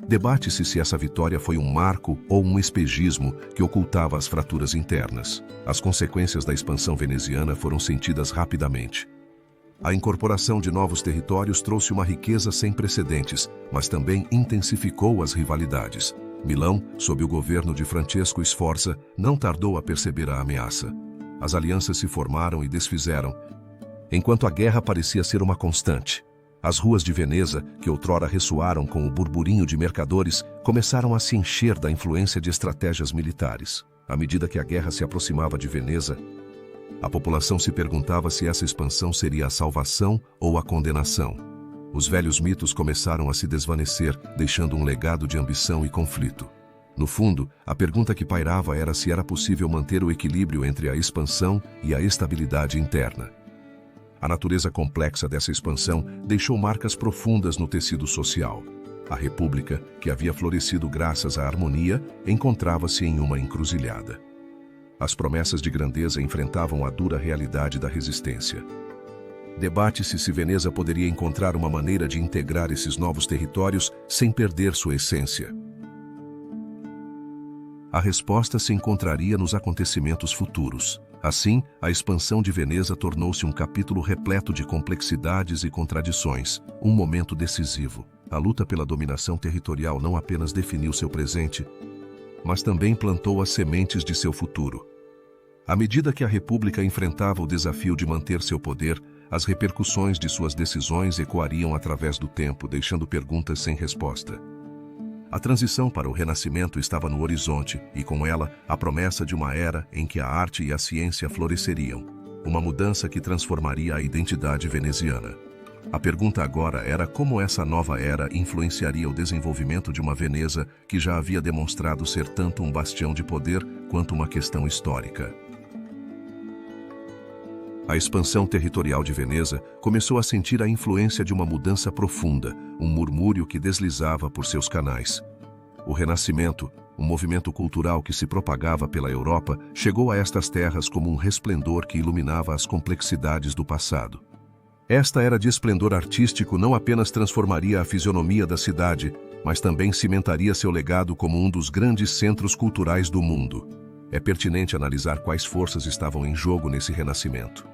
Debate-se se essa vitória foi um marco ou um espejismo que ocultava as fraturas internas. As consequências da expansão veneziana foram sentidas rapidamente. A incorporação de novos territórios trouxe uma riqueza sem precedentes, mas também intensificou as rivalidades. Milão, sob o governo de Francesco Sforza, não tardou a perceber a ameaça. As alianças se formaram e desfizeram, enquanto a guerra parecia ser uma constante. As ruas de Veneza, que outrora ressoaram com o burburinho de mercadores, começaram a se encher da influência de estratégias militares. À medida que a guerra se aproximava de Veneza, a população se perguntava se essa expansão seria a salvação ou a condenação. Os velhos mitos começaram a se desvanecer, deixando um legado de ambição e conflito. No fundo, a pergunta que pairava era se era possível manter o equilíbrio entre a expansão e a estabilidade interna. A natureza complexa dessa expansão deixou marcas profundas no tecido social. A República, que havia florescido graças à harmonia, encontrava-se em uma encruzilhada. As promessas de grandeza enfrentavam a dura realidade da resistência. Debate-se se Veneza poderia encontrar uma maneira de integrar esses novos territórios sem perder sua essência. A resposta se encontraria nos acontecimentos futuros. Assim, a expansão de Veneza tornou-se um capítulo repleto de complexidades e contradições, um momento decisivo. A luta pela dominação territorial não apenas definiu seu presente, mas também plantou as sementes de seu futuro. À medida que a República enfrentava o desafio de manter seu poder, as repercussões de suas decisões ecoariam através do tempo, deixando perguntas sem resposta. A transição para o Renascimento estava no horizonte e, com ela, a promessa de uma era em que a arte e a ciência floresceriam. Uma mudança que transformaria a identidade veneziana. A pergunta agora era como essa nova era influenciaria o desenvolvimento de uma Veneza que já havia demonstrado ser tanto um bastião de poder quanto uma questão histórica. A expansão territorial de Veneza começou a sentir a influência de uma mudança profunda, um murmúrio que deslizava por seus canais. O Renascimento, um movimento cultural que se propagava pela Europa, chegou a estas terras como um resplendor que iluminava as complexidades do passado. Esta era de esplendor artístico não apenas transformaria a fisionomia da cidade, mas também cimentaria seu legado como um dos grandes centros culturais do mundo. É pertinente analisar quais forças estavam em jogo nesse renascimento.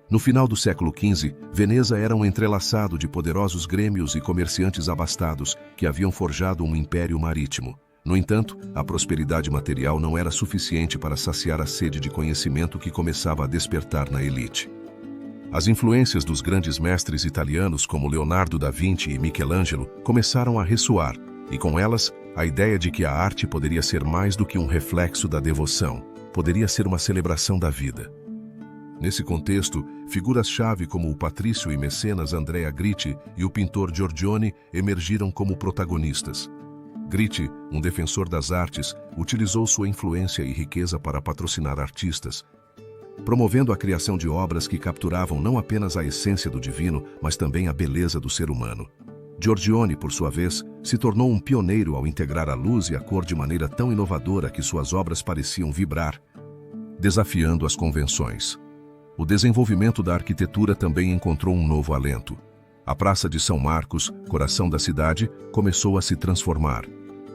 No final do século XV, Veneza era um entrelaçado de poderosos grêmios e comerciantes abastados que haviam forjado um império marítimo. No entanto, a prosperidade material não era suficiente para saciar a sede de conhecimento que começava a despertar na elite. As influências dos grandes mestres italianos como Leonardo da Vinci e Michelangelo começaram a ressoar, e com elas, a ideia de que a arte poderia ser mais do que um reflexo da devoção, poderia ser uma celebração da vida. Nesse contexto, figuras-chave como o patrício e mecenas Andrea Gritti e o pintor Giorgione emergiram como protagonistas. Gritti, um defensor das artes, utilizou sua influência e riqueza para patrocinar artistas, promovendo a criação de obras que capturavam não apenas a essência do divino, mas também a beleza do ser humano. Giorgione, por sua vez, se tornou um pioneiro ao integrar a luz e a cor de maneira tão inovadora que suas obras pareciam vibrar, desafiando as convenções. O desenvolvimento da arquitetura também encontrou um novo alento. A Praça de São Marcos, coração da cidade, começou a se transformar.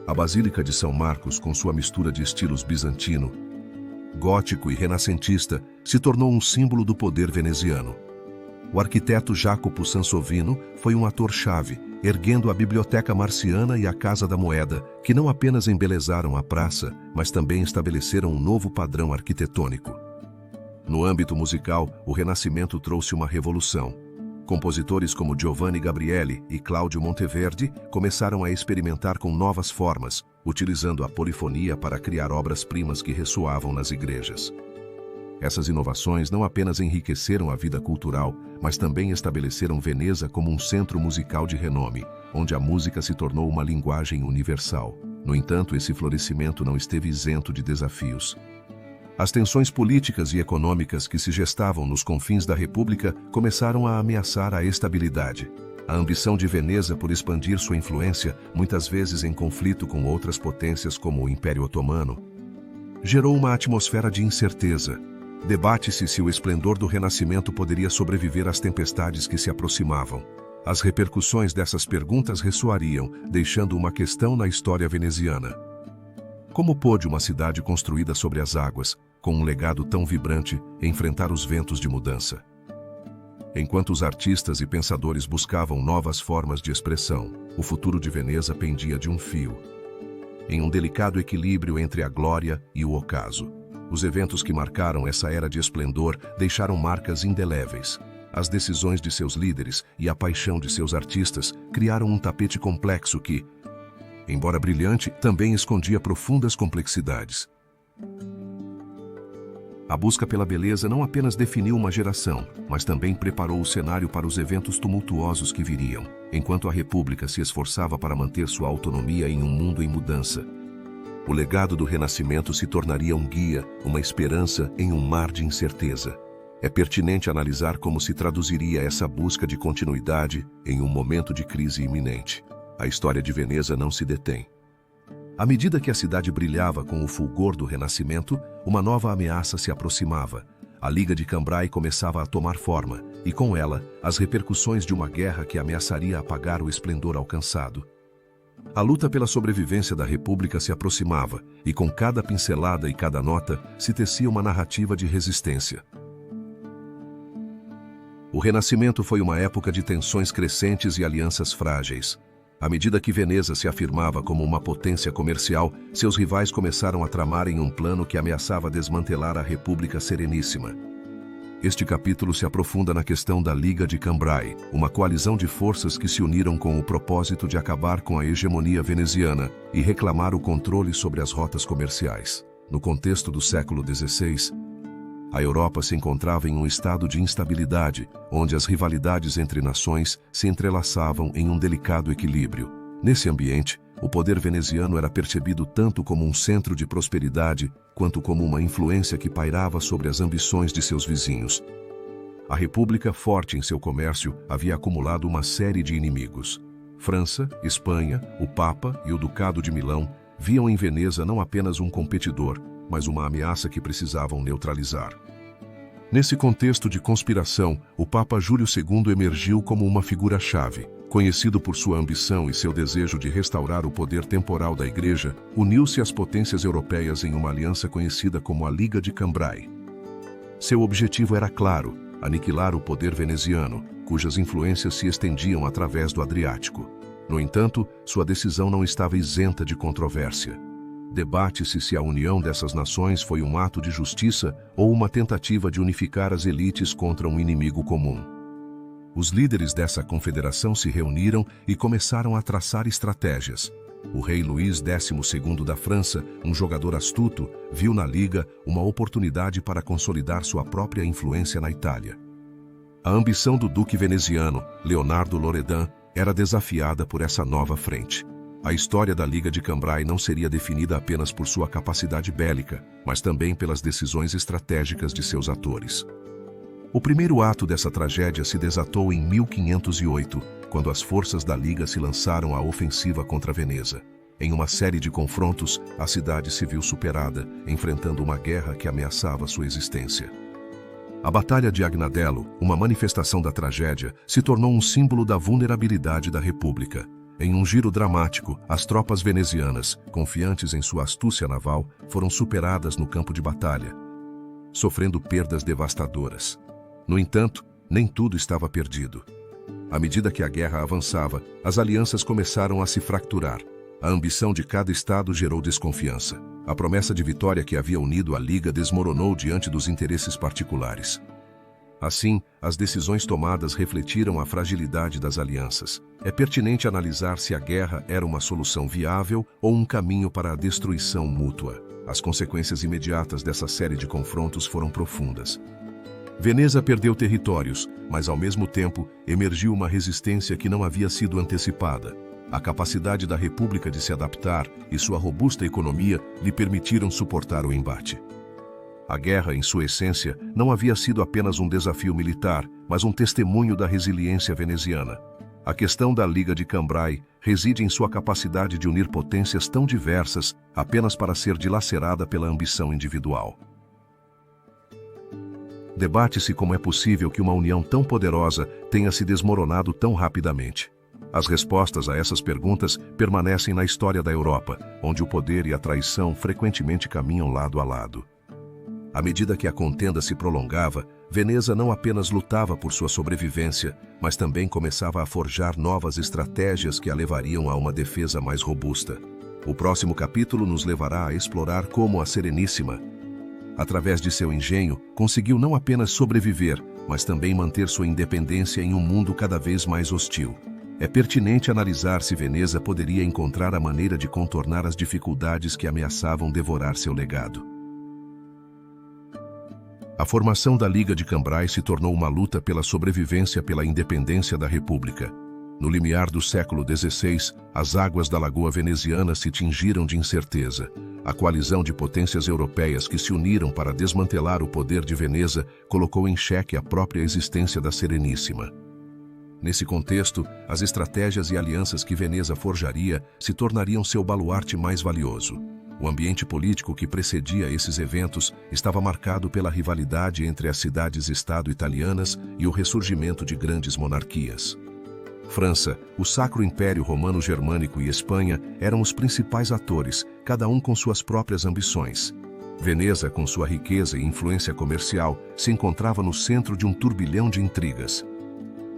A Basílica de São Marcos, com sua mistura de estilos bizantino, gótico e renascentista, se tornou um símbolo do poder veneziano. O arquiteto Jacopo Sansovino foi um ator-chave, erguendo a Biblioteca Marciana e a Casa da Moeda, que não apenas embelezaram a praça, mas também estabeleceram um novo padrão arquitetônico. No âmbito musical, o Renascimento trouxe uma revolução. Compositores como Giovanni Gabrieli e Cláudio Monteverdi começaram a experimentar com novas formas, utilizando a polifonia para criar obras-primas que ressoavam nas igrejas. Essas inovações não apenas enriqueceram a vida cultural, mas também estabeleceram Veneza como um centro musical de renome, onde a música se tornou uma linguagem universal. No entanto, esse florescimento não esteve isento de desafios. As tensões políticas e econômicas que se gestavam nos confins da República começaram a ameaçar a estabilidade. A ambição de Veneza por expandir sua influência, muitas vezes em conflito com outras potências como o Império Otomano, gerou uma atmosfera de incerteza. Debate-se se o esplendor do Renascimento poderia sobreviver às tempestades que se aproximavam. As repercussões dessas perguntas ressoariam, deixando uma questão na história veneziana. Como pôde uma cidade construída sobre as águas, com um legado tão vibrante, enfrentar os ventos de mudança? Enquanto os artistas e pensadores buscavam novas formas de expressão, o futuro de Veneza pendia de um fio. Em um delicado equilíbrio entre a glória e o ocaso. Os eventos que marcaram essa era de esplendor deixaram marcas indeléveis. As decisões de seus líderes e a paixão de seus artistas criaram um tapete complexo que, embora brilhante, também escondia profundas complexidades. A busca pela beleza não apenas definiu uma geração, mas também preparou o cenário para os eventos tumultuosos que viriam, enquanto a República se esforçava para manter sua autonomia em um mundo em mudança. O legado do Renascimento se tornaria um guia, uma esperança em um mar de incerteza. É pertinente analisar como se traduziria essa busca de continuidade em um momento de crise iminente. A história de Veneza não se detém. À medida que a cidade brilhava com o fulgor do Renascimento, uma nova ameaça se aproximava. A Liga de Cambrai começava a tomar forma, e com ela, as repercussões de uma guerra que ameaçaria apagar o esplendor alcançado. A luta pela sobrevivência da República se aproximava, e com cada pincelada e cada nota, se tecia uma narrativa de resistência. O Renascimento foi uma época de tensões crescentes e alianças frágeis. À medida que Veneza se afirmava como uma potência comercial, seus rivais começaram a tramar em um plano que ameaçava desmantelar a República Sereníssima. Este capítulo se aprofunda na questão da Liga de Cambrai, uma coalizão de forças que se uniram com o propósito de acabar com a hegemonia veneziana e reclamar o controle sobre as rotas comerciais. No contexto do século XVI, a Europa se encontrava em um estado de instabilidade, onde as rivalidades entre nações se entrelaçavam em um delicado equilíbrio. Nesse ambiente, o poder veneziano era percebido tanto como um centro de prosperidade, quanto como uma influência que pairava sobre as ambições de seus vizinhos. A República, forte em seu comércio, havia acumulado uma série de inimigos. França, Espanha, o Papa e o Ducado de Milão viam em Veneza não apenas um competidor, mas uma ameaça que precisavam neutralizar. Nesse contexto de conspiração, o Papa Júlio II emergiu como uma figura-chave. Conhecido por sua ambição e seu desejo de restaurar o poder temporal da Igreja, uniu-se às potências europeias em uma aliança conhecida como a Liga de Cambrai. Seu objetivo era claro: aniquilar o poder veneziano, cujas influências se estendiam através do Adriático. No entanto, sua decisão não estava isenta de controvérsia. Debate-se se a união dessas nações foi um ato de justiça ou uma tentativa de unificar as elites contra um inimigo comum. Os líderes dessa confederação se reuniram e começaram a traçar estratégias. O rei Luís XII da França, um jogador astuto, viu na Liga uma oportunidade para consolidar sua própria influência na Itália. A ambição do duque veneziano, Leonardo Loredan, era desafiada por essa nova frente. A história da Liga de Cambrai não seria definida apenas por sua capacidade bélica, mas também pelas decisões estratégicas de seus atores. O primeiro ato dessa tragédia se desatou em 1508, quando as forças da Liga se lançaram à ofensiva contra Veneza. Em uma série de confrontos, a cidade se viu superada, enfrentando uma guerra que ameaçava sua existência. A Batalha de Agnadello, uma manifestação da tragédia, se tornou um símbolo da vulnerabilidade da República. Em um giro dramático, as tropas venezianas, confiantes em sua astúcia naval, foram superadas no campo de batalha, sofrendo perdas devastadoras. No entanto, nem tudo estava perdido. À medida que a guerra avançava, as alianças começaram a se fracturar. A ambição de cada estado gerou desconfiança. A promessa de vitória que havia unido a Liga desmoronou diante dos interesses particulares. Assim, as decisões tomadas refletiram a fragilidade das alianças. É pertinente analisar se a guerra era uma solução viável ou um caminho para a destruição mútua. As consequências imediatas dessa série de confrontos foram profundas. Veneza perdeu territórios, mas ao mesmo tempo emergiu uma resistência que não havia sido antecipada. A capacidade da República de se adaptar e sua robusta economia lhe permitiram suportar o embate. A guerra, em sua essência, não havia sido apenas um desafio militar, mas um testemunho da resiliência veneziana. A questão da Liga de Cambrai reside em sua capacidade de unir potências tão diversas apenas para ser dilacerada pela ambição individual. Debate-se como é possível que uma união tão poderosa tenha se desmoronado tão rapidamente. As respostas a essas perguntas permanecem na história da Europa, onde o poder e a traição frequentemente caminham lado a lado. À medida que a contenda se prolongava, Veneza não apenas lutava por sua sobrevivência, mas também começava a forjar novas estratégias que a levariam a uma defesa mais robusta. O próximo capítulo nos levará a explorar como a Sereníssima, através de seu engenho, conseguiu não apenas sobreviver, mas também manter sua independência em um mundo cada vez mais hostil. É pertinente analisar se Veneza poderia encontrar a maneira de contornar as dificuldades que ameaçavam devorar seu legado. A formação da Liga de Cambrai se tornou uma luta pela sobrevivência pela independência da República. No limiar do século XVI, as águas da Lagoa Veneziana se tingiram de incerteza. A coalizão de potências europeias que se uniram para desmantelar o poder de Veneza colocou em xeque a própria existência da Sereníssima. Nesse contexto, as estratégias e alianças que Veneza forjaria se tornariam seu baluarte mais valioso. O ambiente político que precedia esses eventos estava marcado pela rivalidade entre as cidades-estado italianas e o ressurgimento de grandes monarquias. França, o Sacro Império Romano-Germânico e Espanha eram os principais atores, cada um com suas próprias ambições. Veneza, com sua riqueza e influência comercial, se encontrava no centro de um turbilhão de intrigas.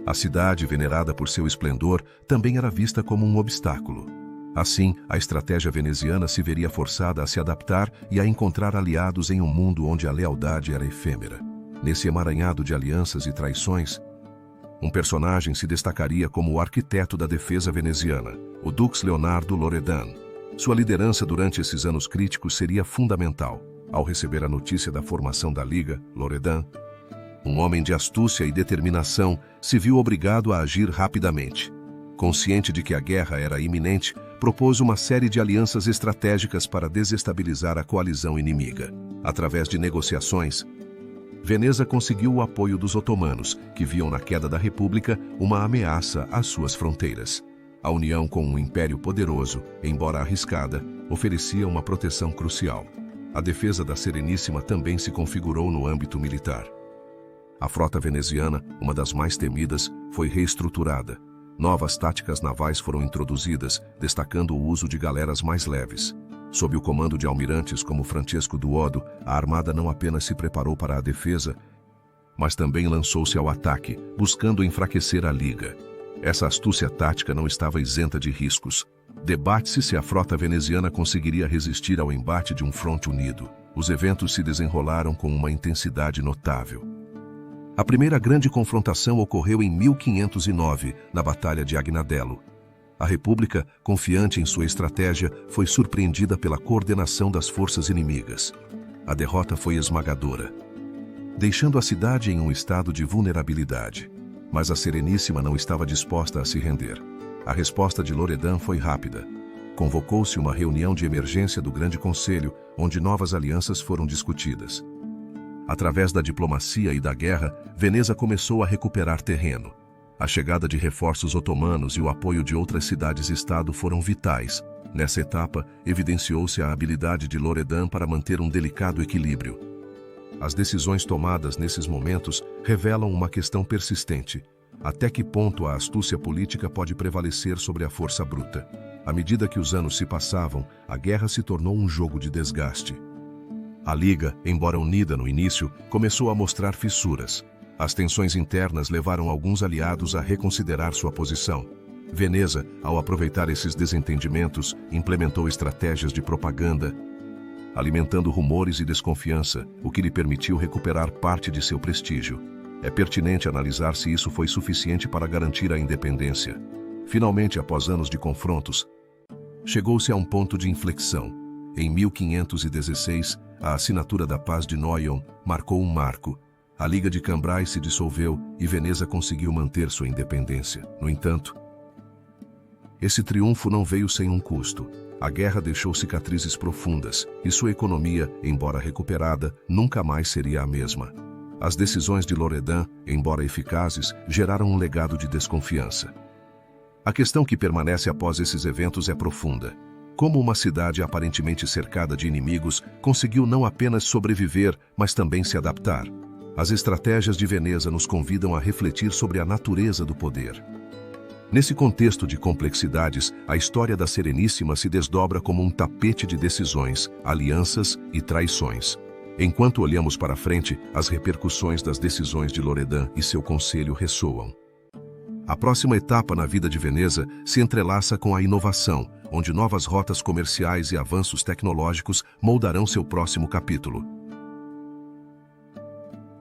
A cidade, venerada por seu esplendor, também era vista como um obstáculo. Assim, a estratégia veneziana se veria forçada a se adaptar e a encontrar aliados em um mundo onde a lealdade era efêmera. nesse emaranhado de alianças e traições, um personagem se destacaria como o arquiteto da defesa veneziana, o Dux Leonardo Loredan. Sua liderança durante esses anos críticos seria fundamental. Ao receber a notícia da formação da Liga, Loredan, um homem de astúcia e determinação, se viu obrigado a agir rapidamente. Consciente de que a guerra era iminente, propôs uma série de alianças estratégicas para desestabilizar a coalizão inimiga. Através de negociações, Veneza conseguiu o apoio dos otomanos, que viam na queda da República uma ameaça às suas fronteiras. A união com um império poderoso, embora arriscada, oferecia uma proteção crucial. A defesa da Sereníssima também se configurou no âmbito militar. A frota veneziana, uma das mais temidas, foi reestruturada. Novas táticas navais foram introduzidas, destacando o uso de galeras mais leves. Sob o comando de almirantes como Francesco Duodo, a armada não apenas se preparou para a defesa, mas também lançou-se ao ataque, buscando enfraquecer a Liga. Essa astúcia tática não estava isenta de riscos. Debate-se se a frota veneziana conseguiria resistir ao embate de um fronte unido. Os eventos se desenrolaram com uma intensidade notável. A primeira grande confrontação ocorreu em 1509, na Batalha de Agnadello. A República, confiante em sua estratégia, foi surpreendida pela coordenação das forças inimigas. A derrota foi esmagadora, deixando a cidade em um estado de vulnerabilidade. Mas a Sereníssima não estava disposta a se render. A resposta de Loredan foi rápida. Convocou-se uma reunião de emergência do Grande Conselho, onde novas alianças foram discutidas. Através da diplomacia e da guerra, Veneza começou a recuperar terreno. A chegada de reforços otomanos e o apoio de outras cidades-estado foram vitais. Nessa etapa, evidenciou-se a habilidade de Loredan para manter um delicado equilíbrio. As decisões tomadas nesses momentos revelam uma questão persistente. Até que ponto a astúcia política pode prevalecer sobre a força bruta? À medida que os anos se passavam, a guerra se tornou um jogo de desgaste. A Liga, embora unida no início, começou a mostrar fissuras. As tensões internas levaram alguns aliados a reconsiderar sua posição. Veneza, ao aproveitar esses desentendimentos, implementou estratégias de propaganda, alimentando rumores e desconfiança, o que lhe permitiu recuperar parte de seu prestígio. É pertinente analisar se isso foi suficiente para garantir a independência. Finalmente, após anos de confrontos, chegou-se a um ponto de inflexão. Em 1516, a assinatura da Paz de Noyon marcou um marco. A Liga de Cambrai se dissolveu e Veneza conseguiu manter sua independência. No entanto, esse triunfo não veio sem um custo. A guerra deixou cicatrizes profundas e sua economia, embora recuperada, nunca mais seria a mesma. As decisões de Loredan, embora eficazes, geraram um legado de desconfiança. A questão que permanece após esses eventos é profunda. Como uma cidade aparentemente cercada de inimigos conseguiu não apenas sobreviver, mas também se adaptar? As estratégias de Veneza nos convidam a refletir sobre a natureza do poder. Nesse contexto de complexidades, a história da Sereníssima se desdobra como um tapete de decisões, alianças e traições. Enquanto olhamos para frente, as repercussões das decisões de Loredan e seu conselho ressoam. A próxima etapa na vida de Veneza se entrelaça com a inovação, onde novas rotas comerciais e avanços tecnológicos moldarão seu próximo capítulo.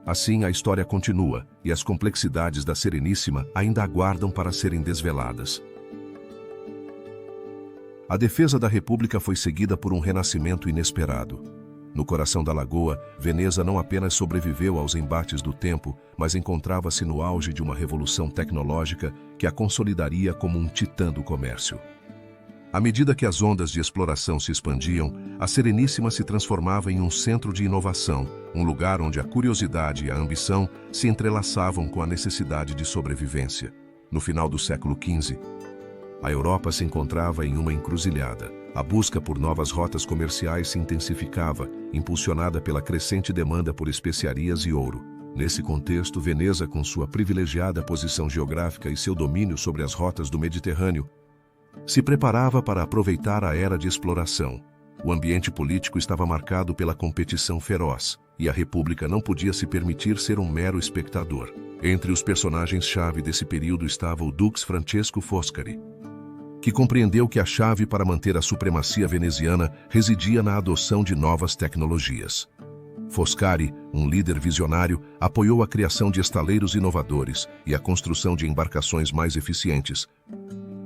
Assim, a história continua, e as complexidades da Sereníssima ainda aguardam para serem desveladas. A defesa da República foi seguida por um renascimento inesperado. No coração da lagoa, Veneza não apenas sobreviveu aos embates do tempo, mas encontrava-se no auge de uma revolução tecnológica que a consolidaria como um titã do comércio. À medida que as ondas de exploração se expandiam, a Sereníssima se transformava em um centro de inovação, um lugar onde a curiosidade e a ambição se entrelaçavam com a necessidade de sobrevivência. No final do século XV, a Europa se encontrava em uma encruzilhada. A busca por novas rotas comerciais se intensificava, impulsionada pela crescente demanda por especiarias e ouro. Nesse contexto, Veneza, com sua privilegiada posição geográfica e seu domínio sobre as rotas do Mediterrâneo, se preparava para aproveitar a era de exploração. O ambiente político estava marcado pela competição feroz, e a República não podia se permitir ser um mero espectador. Entre os personagens-chave desse período estava o Dux Francesco Foscari, que compreendeu que a chave para manter a supremacia veneziana residia na adoção de novas tecnologias. Foscari, um líder visionário, apoiou a criação de estaleiros inovadores e a construção de embarcações mais eficientes,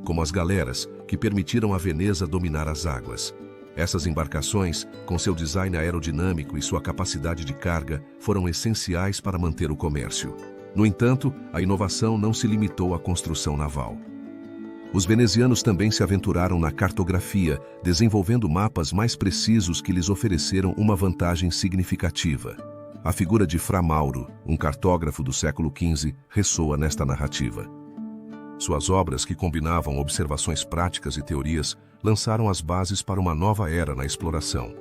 como as galeras, que permitiram a Veneza dominar as águas. Essas embarcações, com seu design aerodinâmico e sua capacidade de carga, foram essenciais para manter o comércio. No entanto, a inovação não se limitou à construção naval. Os venezianos também se aventuraram na cartografia, desenvolvendo mapas mais precisos que lhes ofereceram uma vantagem significativa. A figura de Fra Mauro, um cartógrafo do século XV, ressoa nesta narrativa. Suas obras, que combinavam observações práticas e teorias, lançaram as bases para uma nova era na exploração.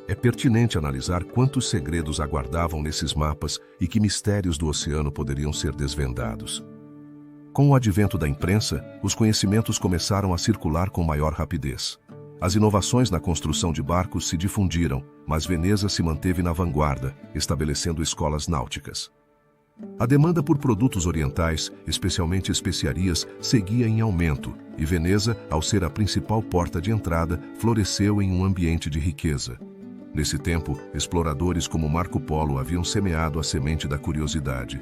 É pertinente analisar quantos segredos aguardavam nesses mapas e que mistérios do oceano poderiam ser desvendados. Com o advento da imprensa, os conhecimentos começaram a circular com maior rapidez. As inovações na construção de barcos se difundiram, mas Veneza se manteve na vanguarda, estabelecendo escolas náuticas. A demanda por produtos orientais, especialmente especiarias, seguia em aumento, e Veneza, ao ser a principal porta de entrada, floresceu em um ambiente de riqueza. Nesse tempo, exploradores como Marco Polo haviam semeado a semente da curiosidade.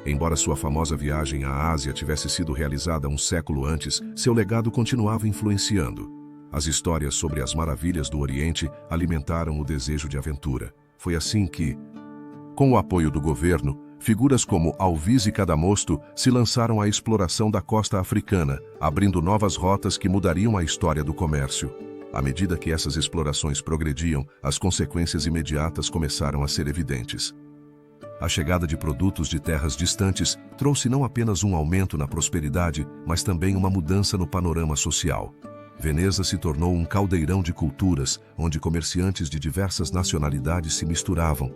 Embora sua famosa viagem à Ásia tivesse sido realizada um século antes, seu legado continuava influenciando. As histórias sobre as maravilhas do Oriente alimentaram o desejo de aventura. Foi assim que, com o apoio do governo, figuras como Alvise e Cadamosto se lançaram à exploração da costa africana, abrindo novas rotas que mudariam a história do comércio. À medida que essas explorações progrediam, as consequências imediatas começaram a ser evidentes. A chegada de produtos de terras distantes trouxe não apenas um aumento na prosperidade, mas também uma mudança no panorama social. Veneza se tornou um caldeirão de culturas, onde comerciantes de diversas nacionalidades se misturavam,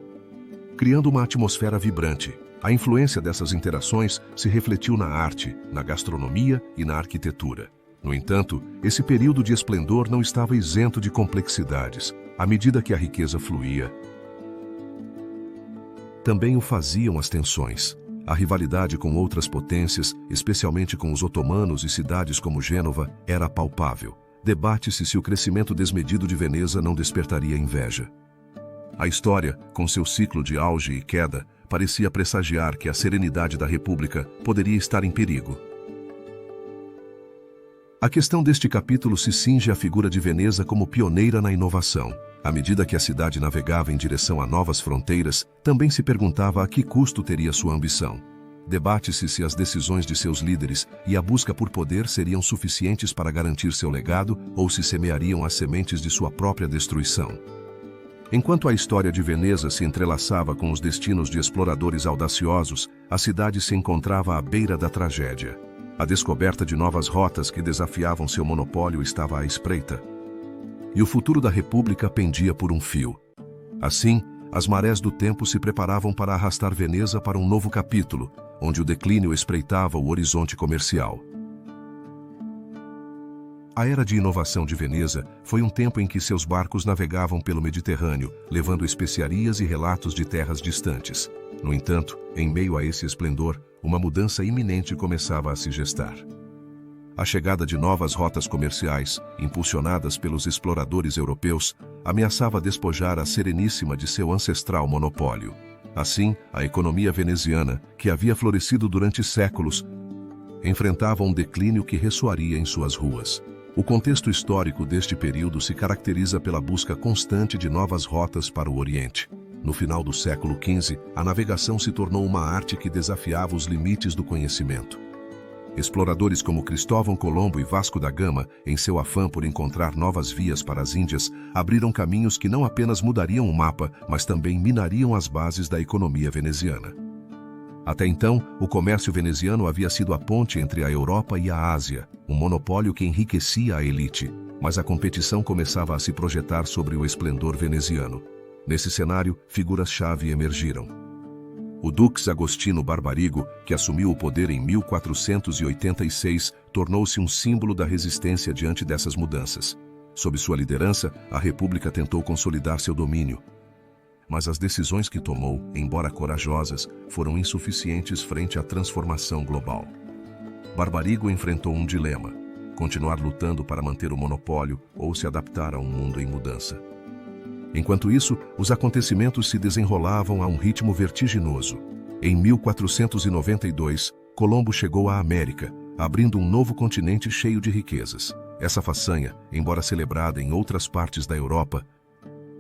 criando uma atmosfera vibrante. A influência dessas interações se refletiu na arte, na gastronomia e na arquitetura. No entanto, esse período de esplendor não estava isento de complexidades. À medida que a riqueza fluía, também o faziam as tensões. A rivalidade com outras potências, especialmente com os otomanos e cidades como Gênova, era palpável. Debate-se se o crescimento desmedido de Veneza não despertaria inveja. A história, com seu ciclo de auge e queda, parecia pressagiar que a serenidade da República poderia estar em perigo. A questão deste capítulo se cinge à figura de Veneza como pioneira na inovação. À medida que a cidade navegava em direção a novas fronteiras, também se perguntava a que custo teria sua ambição. Debate-se se as decisões de seus líderes e a busca por poder seriam suficientes para garantir seu legado ou se semeariam as sementes de sua própria destruição. Enquanto a história de Veneza se entrelaçava com os destinos de exploradores audaciosos, a cidade se encontrava à beira da tragédia. A descoberta de novas rotas que desafiavam seu monopólio estava à espreita. E o futuro da República pendia por um fio. Assim, as marés do tempo se preparavam para arrastar Veneza para um novo capítulo, onde o declínio espreitava o horizonte comercial. A era de inovação de Veneza foi um tempo em que seus barcos navegavam pelo Mediterrâneo, levando especiarias e relatos de terras distantes. No entanto, em meio a esse esplendor, uma mudança iminente começava a se gestar. A chegada de novas rotas comerciais, impulsionadas pelos exploradores europeus, ameaçava despojar a Sereníssima de seu ancestral monopólio. Assim, a economia veneziana, que havia florescido durante séculos, enfrentava um declínio que ressoaria em suas ruas. O contexto histórico deste período se caracteriza pela busca constante de novas rotas para o Oriente. No final do século XV, a navegação se tornou uma arte que desafiava os limites do conhecimento. Exploradores como Cristóvão Colombo e Vasco da Gama, em seu afã por encontrar novas vias para as Índias, abriram caminhos que não apenas mudariam o mapa, mas também minariam as bases da economia veneziana. Até então, o comércio veneziano havia sido a ponte entre a Europa e a Ásia, um monopólio que enriquecia a elite, mas a competição começava a se projetar sobre o esplendor veneziano. Nesse cenário, figuras-chave emergiram. O Dux Agostino Barbarigo, que assumiu o poder em 1486, tornou-se um símbolo da resistência diante dessas mudanças. Sob sua liderança, a República tentou consolidar seu domínio. Mas as decisões que tomou, embora corajosas, foram insuficientes frente à transformação global. Barbarigo enfrentou um dilema: continuar lutando para manter o monopólio ou se adaptar a um mundo em mudança. Enquanto isso, os acontecimentos se desenrolavam a um ritmo vertiginoso. Em 1492, Colombo chegou à América, abrindo um novo continente cheio de riquezas. Essa façanha, embora celebrada em outras partes da Europa,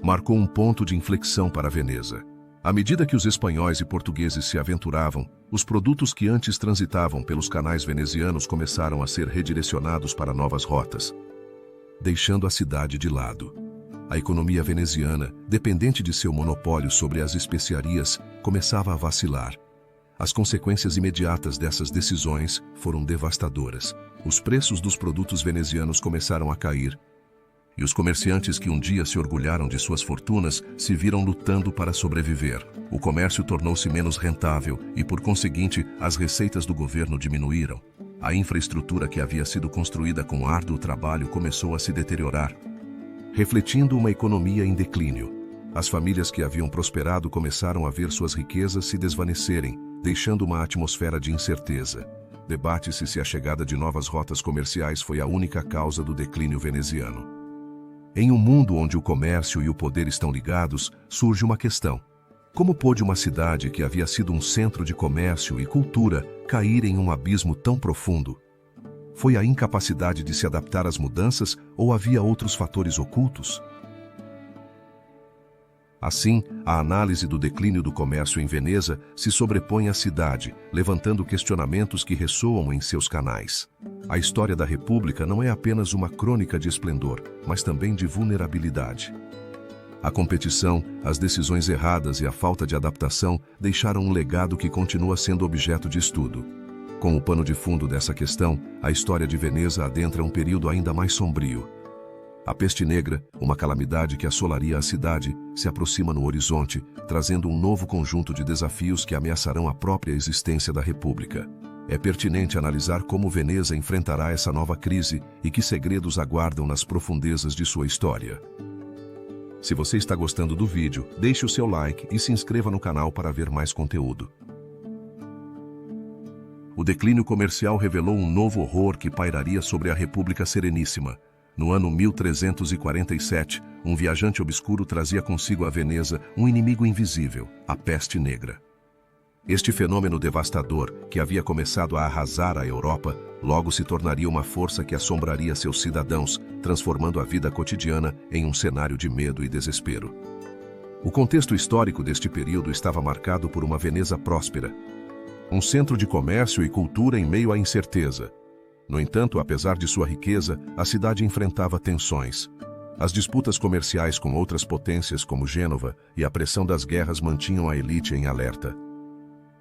marcou um ponto de inflexão para Veneza. À medida que os espanhóis e portugueses se aventuravam, os produtos que antes transitavam pelos canais venezianos começaram a ser redirecionados para novas rotas, deixando a cidade de lado. A economia veneziana, dependente de seu monopólio sobre as especiarias, começava a vacilar. As consequências imediatas dessas decisões foram devastadoras. Os preços dos produtos venezianos começaram a cair, e os comerciantes que um dia se orgulharam de suas fortunas se viram lutando para sobreviver. O comércio tornou-se menos rentável e, por conseguinte, as receitas do governo diminuíram. A infraestrutura que havia sido construída com árduo trabalho começou a se deteriorar, refletindo uma economia em declínio. As famílias que haviam prosperado começaram a ver suas riquezas se desvanecerem, deixando uma atmosfera de incerteza. Debate-se se a chegada de novas rotas comerciais foi a única causa do declínio veneziano. Em um mundo onde o comércio e o poder estão ligados, surge uma questão. Como pôde uma cidade que havia sido um centro de comércio e cultura cair em um abismo tão profundo? Foi a incapacidade de se adaptar às mudanças ou havia outros fatores ocultos? Assim, a análise do declínio do comércio em Veneza se sobrepõe à cidade, levantando questionamentos que ressoam em seus canais. A história da República não é apenas uma crônica de esplendor, mas também de vulnerabilidade. A competição, as decisões erradas e a falta de adaptação deixaram um legado que continua sendo objeto de estudo. Com o pano de fundo dessa questão, a história de Veneza adentra um período ainda mais sombrio. A peste negra, uma calamidade que assolaria a cidade, se aproxima no horizonte, trazendo um novo conjunto de desafios que ameaçarão a própria existência da República. É pertinente analisar como Veneza enfrentará essa nova crise e que segredos aguardam nas profundezas de sua história. Se você está gostando do vídeo, deixe o seu like e se inscreva no canal para ver mais conteúdo. O declínio comercial revelou um novo horror que pairaria sobre a República Sereníssima. No ano 1347, um viajante obscuro trazia consigo a Veneza um inimigo invisível, a peste negra. Este fenômeno devastador, que havia começado a arrasar a Europa, logo se tornaria uma força que assombraria seus cidadãos, transformando a vida cotidiana em um cenário de medo e desespero. O contexto histórico deste período estava marcado por uma Veneza próspera, um centro de comércio e cultura em meio à incerteza. No entanto, apesar de sua riqueza, a cidade enfrentava tensões. As disputas comerciais com outras potências como Gênova e a pressão das guerras mantinham a elite em alerta.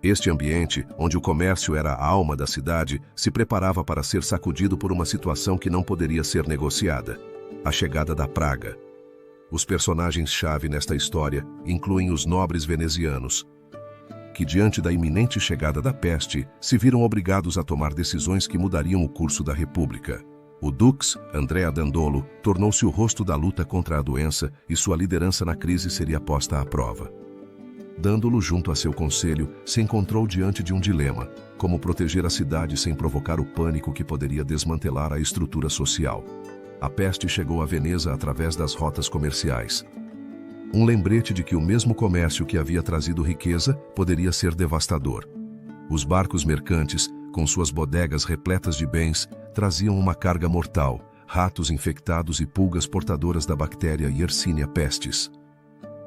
Este ambiente, onde o comércio era a alma da cidade, se preparava para ser sacudido por uma situação que não poderia ser negociada: a chegada da praga. Os personagens-chave nesta história incluem os nobres venezianos, que diante da iminente chegada da peste, se viram obrigados a tomar decisões que mudariam o curso da República. O dux, Andrea Dandolo, tornou-se o rosto da luta contra a doença e sua liderança na crise seria posta à prova. Dandolo, junto a seu conselho, se encontrou diante de um dilema: como proteger a cidade sem provocar o pânico que poderia desmantelar a estrutura social. A peste chegou a Veneza através das rotas comerciais. Um lembrete de que o mesmo comércio que havia trazido riqueza poderia ser devastador. Os barcos mercantes, com suas bodegas repletas de bens, traziam uma carga mortal: ratos infectados e pulgas portadoras da bactéria Yersinia pestis.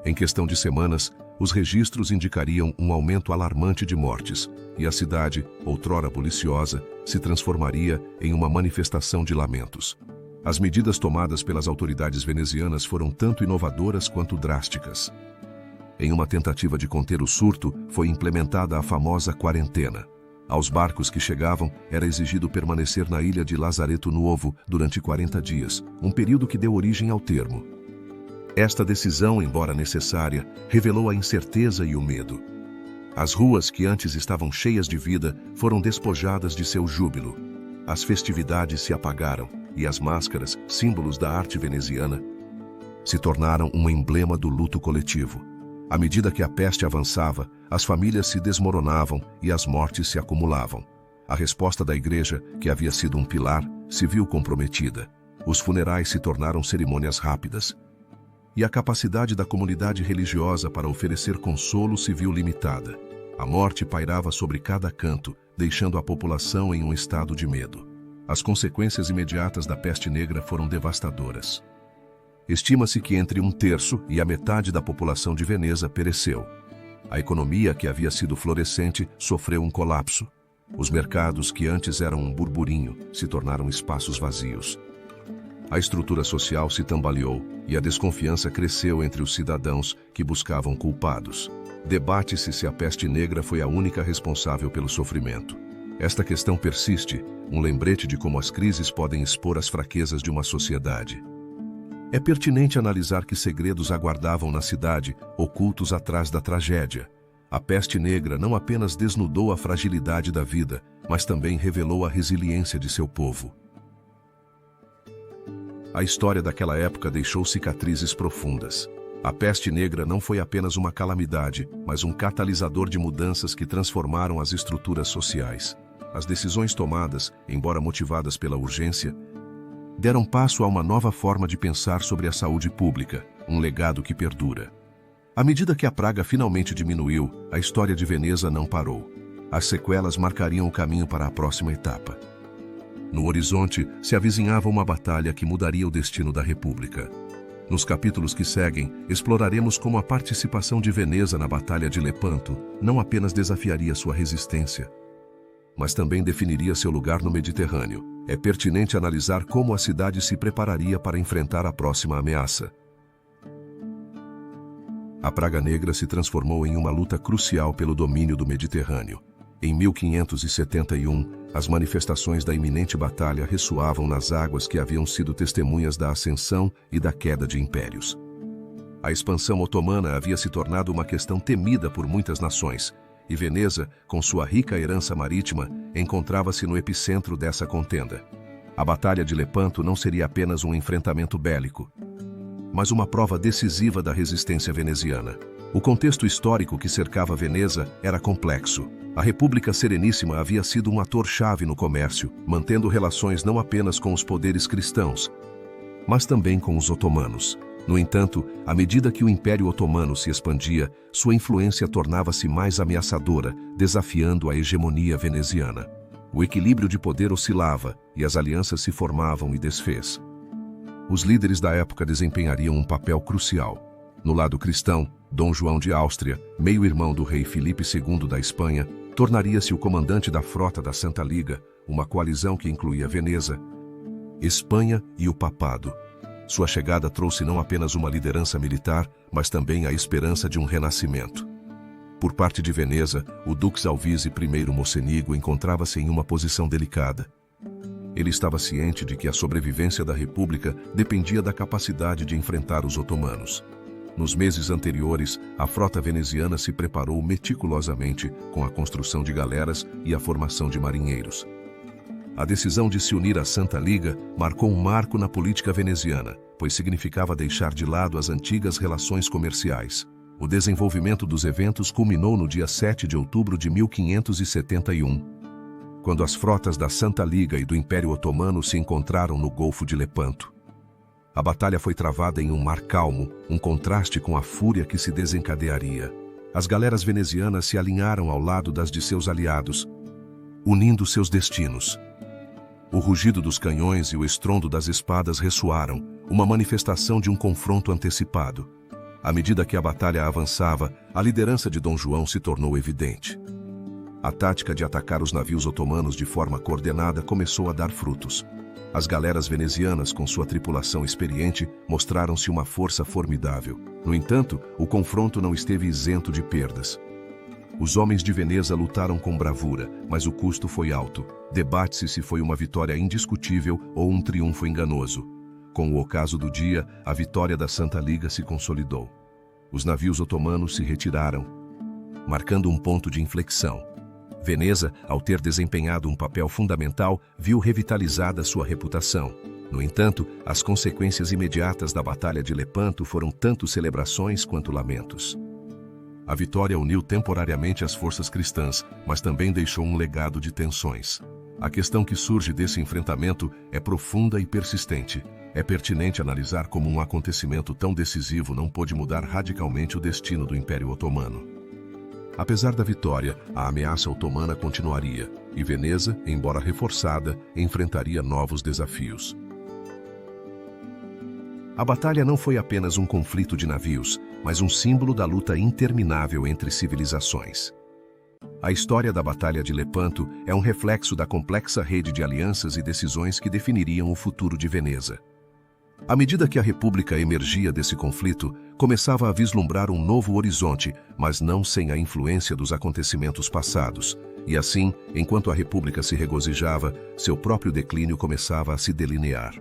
Em questão de semanas, os registros indicariam um aumento alarmante de mortes, e a cidade, outrora buliciosa, se transformaria em uma manifestação de lamentos. As medidas tomadas pelas autoridades venezianas foram tanto inovadoras quanto drásticas. Em uma tentativa de conter o surto, foi implementada a famosa quarentena. Aos barcos que chegavam, era exigido permanecer na ilha de Lazareto Nuovo durante 40 dias, um período que deu origem ao termo. Esta decisão, embora necessária, revelou a incerteza e o medo. As ruas que antes estavam cheias de vida foram despojadas de seu júbilo. As festividades se apagaram e as máscaras, símbolos da arte veneziana, se tornaram um emblema do luto coletivo. À medida que a peste avançava, as famílias se desmoronavam e as mortes se acumulavam. A resposta da igreja, que havia sido um pilar, se viu comprometida. Os funerais se tornaram cerimônias rápidas. e a capacidade da comunidade religiosa para oferecer consolo se viu limitada. A morte pairava sobre cada canto, deixando a população em um estado de medo. As consequências imediatas da peste negra foram devastadoras. Estima-se que entre 1/3 e a metade da população de Veneza pereceu. A economia, que havia sido florescente, sofreu um colapso. Os mercados, que antes eram um burburinho, se tornaram espaços vazios. A estrutura social se tambaleou e a desconfiança cresceu entre os cidadãos, que buscavam culpados. Debate-se se a peste negra foi a única responsável pelo sofrimento. Esta questão persiste, um lembrete de como as crises podem expor as fraquezas de uma sociedade. É pertinente analisar que segredos aguardavam na cidade, ocultos atrás da tragédia. A peste negra não apenas desnudou a fragilidade da vida, mas também revelou a resiliência de seu povo. A história daquela época deixou cicatrizes profundas. A peste negra não foi apenas uma calamidade, mas um catalisador de mudanças que transformaram as estruturas sociais. As decisões tomadas, embora motivadas pela urgência, deram passo a uma nova forma de pensar sobre a saúde pública, um legado que perdura. À medida que a praga finalmente diminuiu, a história de Veneza não parou. As sequelas marcariam o caminho para a próxima etapa. No horizonte, se avizinhava uma batalha que mudaria o destino da República. Nos capítulos que seguem, exploraremos como a participação de Veneza na Batalha de Lepanto não apenas desafiaria sua resistência, mas também definiria seu lugar no Mediterrâneo. É pertinente analisar como a cidade se prepararia para enfrentar a próxima ameaça. A Praga Negra se transformou em uma luta crucial pelo domínio do Mediterrâneo. Em 1571, as manifestações da iminente batalha ressoavam nas águas que haviam sido testemunhas da ascensão e da queda de impérios. A expansão otomana havia se tornado uma questão temida por muitas nações, e Veneza, com sua rica herança marítima, encontrava-se no epicentro dessa contenda. A Batalha de Lepanto não seria apenas um enfrentamento bélico, mas uma prova decisiva da resistência veneziana. O contexto histórico que cercava Veneza era complexo. A República Sereníssima havia sido um ator-chave no comércio, mantendo relações não apenas com os poderes cristãos, mas também com os otomanos. No entanto, à medida que o Império Otomano se expandia, sua influência tornava-se mais ameaçadora, desafiando a hegemonia veneziana. O equilíbrio de poder oscilava e as alianças se formavam e desfez. Os líderes da época desempenhariam um papel crucial. No lado cristão, Dom João de Áustria, meio-irmão do rei Filipe II da Espanha, tornaria-se o comandante da frota da Santa Liga, uma coalizão que incluía Veneza, Espanha e o Papado. Sua chegada trouxe não apenas uma liderança militar, mas também a esperança de um renascimento. Por parte de Veneza, o Dux Alvise I Mocenigo encontrava-se em uma posição delicada. Ele estava ciente de que a sobrevivência da República dependia da capacidade de enfrentar os otomanos. Nos meses anteriores, a frota veneziana se preparou meticulosamente com a construção de galeras e a formação de marinheiros. A decisão de se unir à Santa Liga marcou um marco na política veneziana, pois significava deixar de lado as antigas relações comerciais. O desenvolvimento dos eventos culminou no dia 7 de outubro de 1571, quando as frotas da Santa Liga e do Império Otomano se encontraram no Golfo de Lepanto. A batalha foi travada em um mar calmo, um contraste com a fúria que se desencadearia. As galeras venezianas se alinharam ao lado das de seus aliados, unindo seus destinos. O rugido dos canhões e o estrondo das espadas ressoaram, uma manifestação de um confronto antecipado. À medida que a batalha avançava, a liderança de Dom João se tornou evidente. A tática de atacar os navios otomanos de forma coordenada começou a dar frutos. As galeras venezianas, com sua tripulação experiente, mostraram-se uma força formidável. No entanto, o confronto não esteve isento de perdas. Os homens de Veneza lutaram com bravura, mas o custo foi alto. Debate-se se foi uma vitória indiscutível ou um triunfo enganoso. Com o ocaso do dia, a vitória da Santa Liga se consolidou. Os navios otomanos se retiraram, marcando um ponto de inflexão. Veneza, ao ter desempenhado um papel fundamental, viu revitalizada sua reputação. No entanto, as consequências imediatas da Batalha de Lepanto foram tanto celebrações quanto lamentos. A vitória uniu temporariamente as forças cristãs, mas também deixou um legado de tensões. A questão que surge desse enfrentamento é profunda e persistente. é pertinente analisar como um acontecimento tão decisivo não pôde mudar radicalmente o destino do Império Otomano. Apesar da vitória, a ameaça otomana continuaria, e Veneza, embora reforçada, enfrentaria novos desafios. A batalha não foi apenas um conflito de navios, mas um símbolo da luta interminável entre civilizações. A história da Batalha de Lepanto é um reflexo da complexa rede de alianças e decisões que definiriam o futuro de Veneza. À medida que a República emergia desse conflito, começava a vislumbrar um novo horizonte, mas não sem a influência dos acontecimentos passados. E assim, enquanto a República se regozijava, seu próprio declínio começava a se delinear.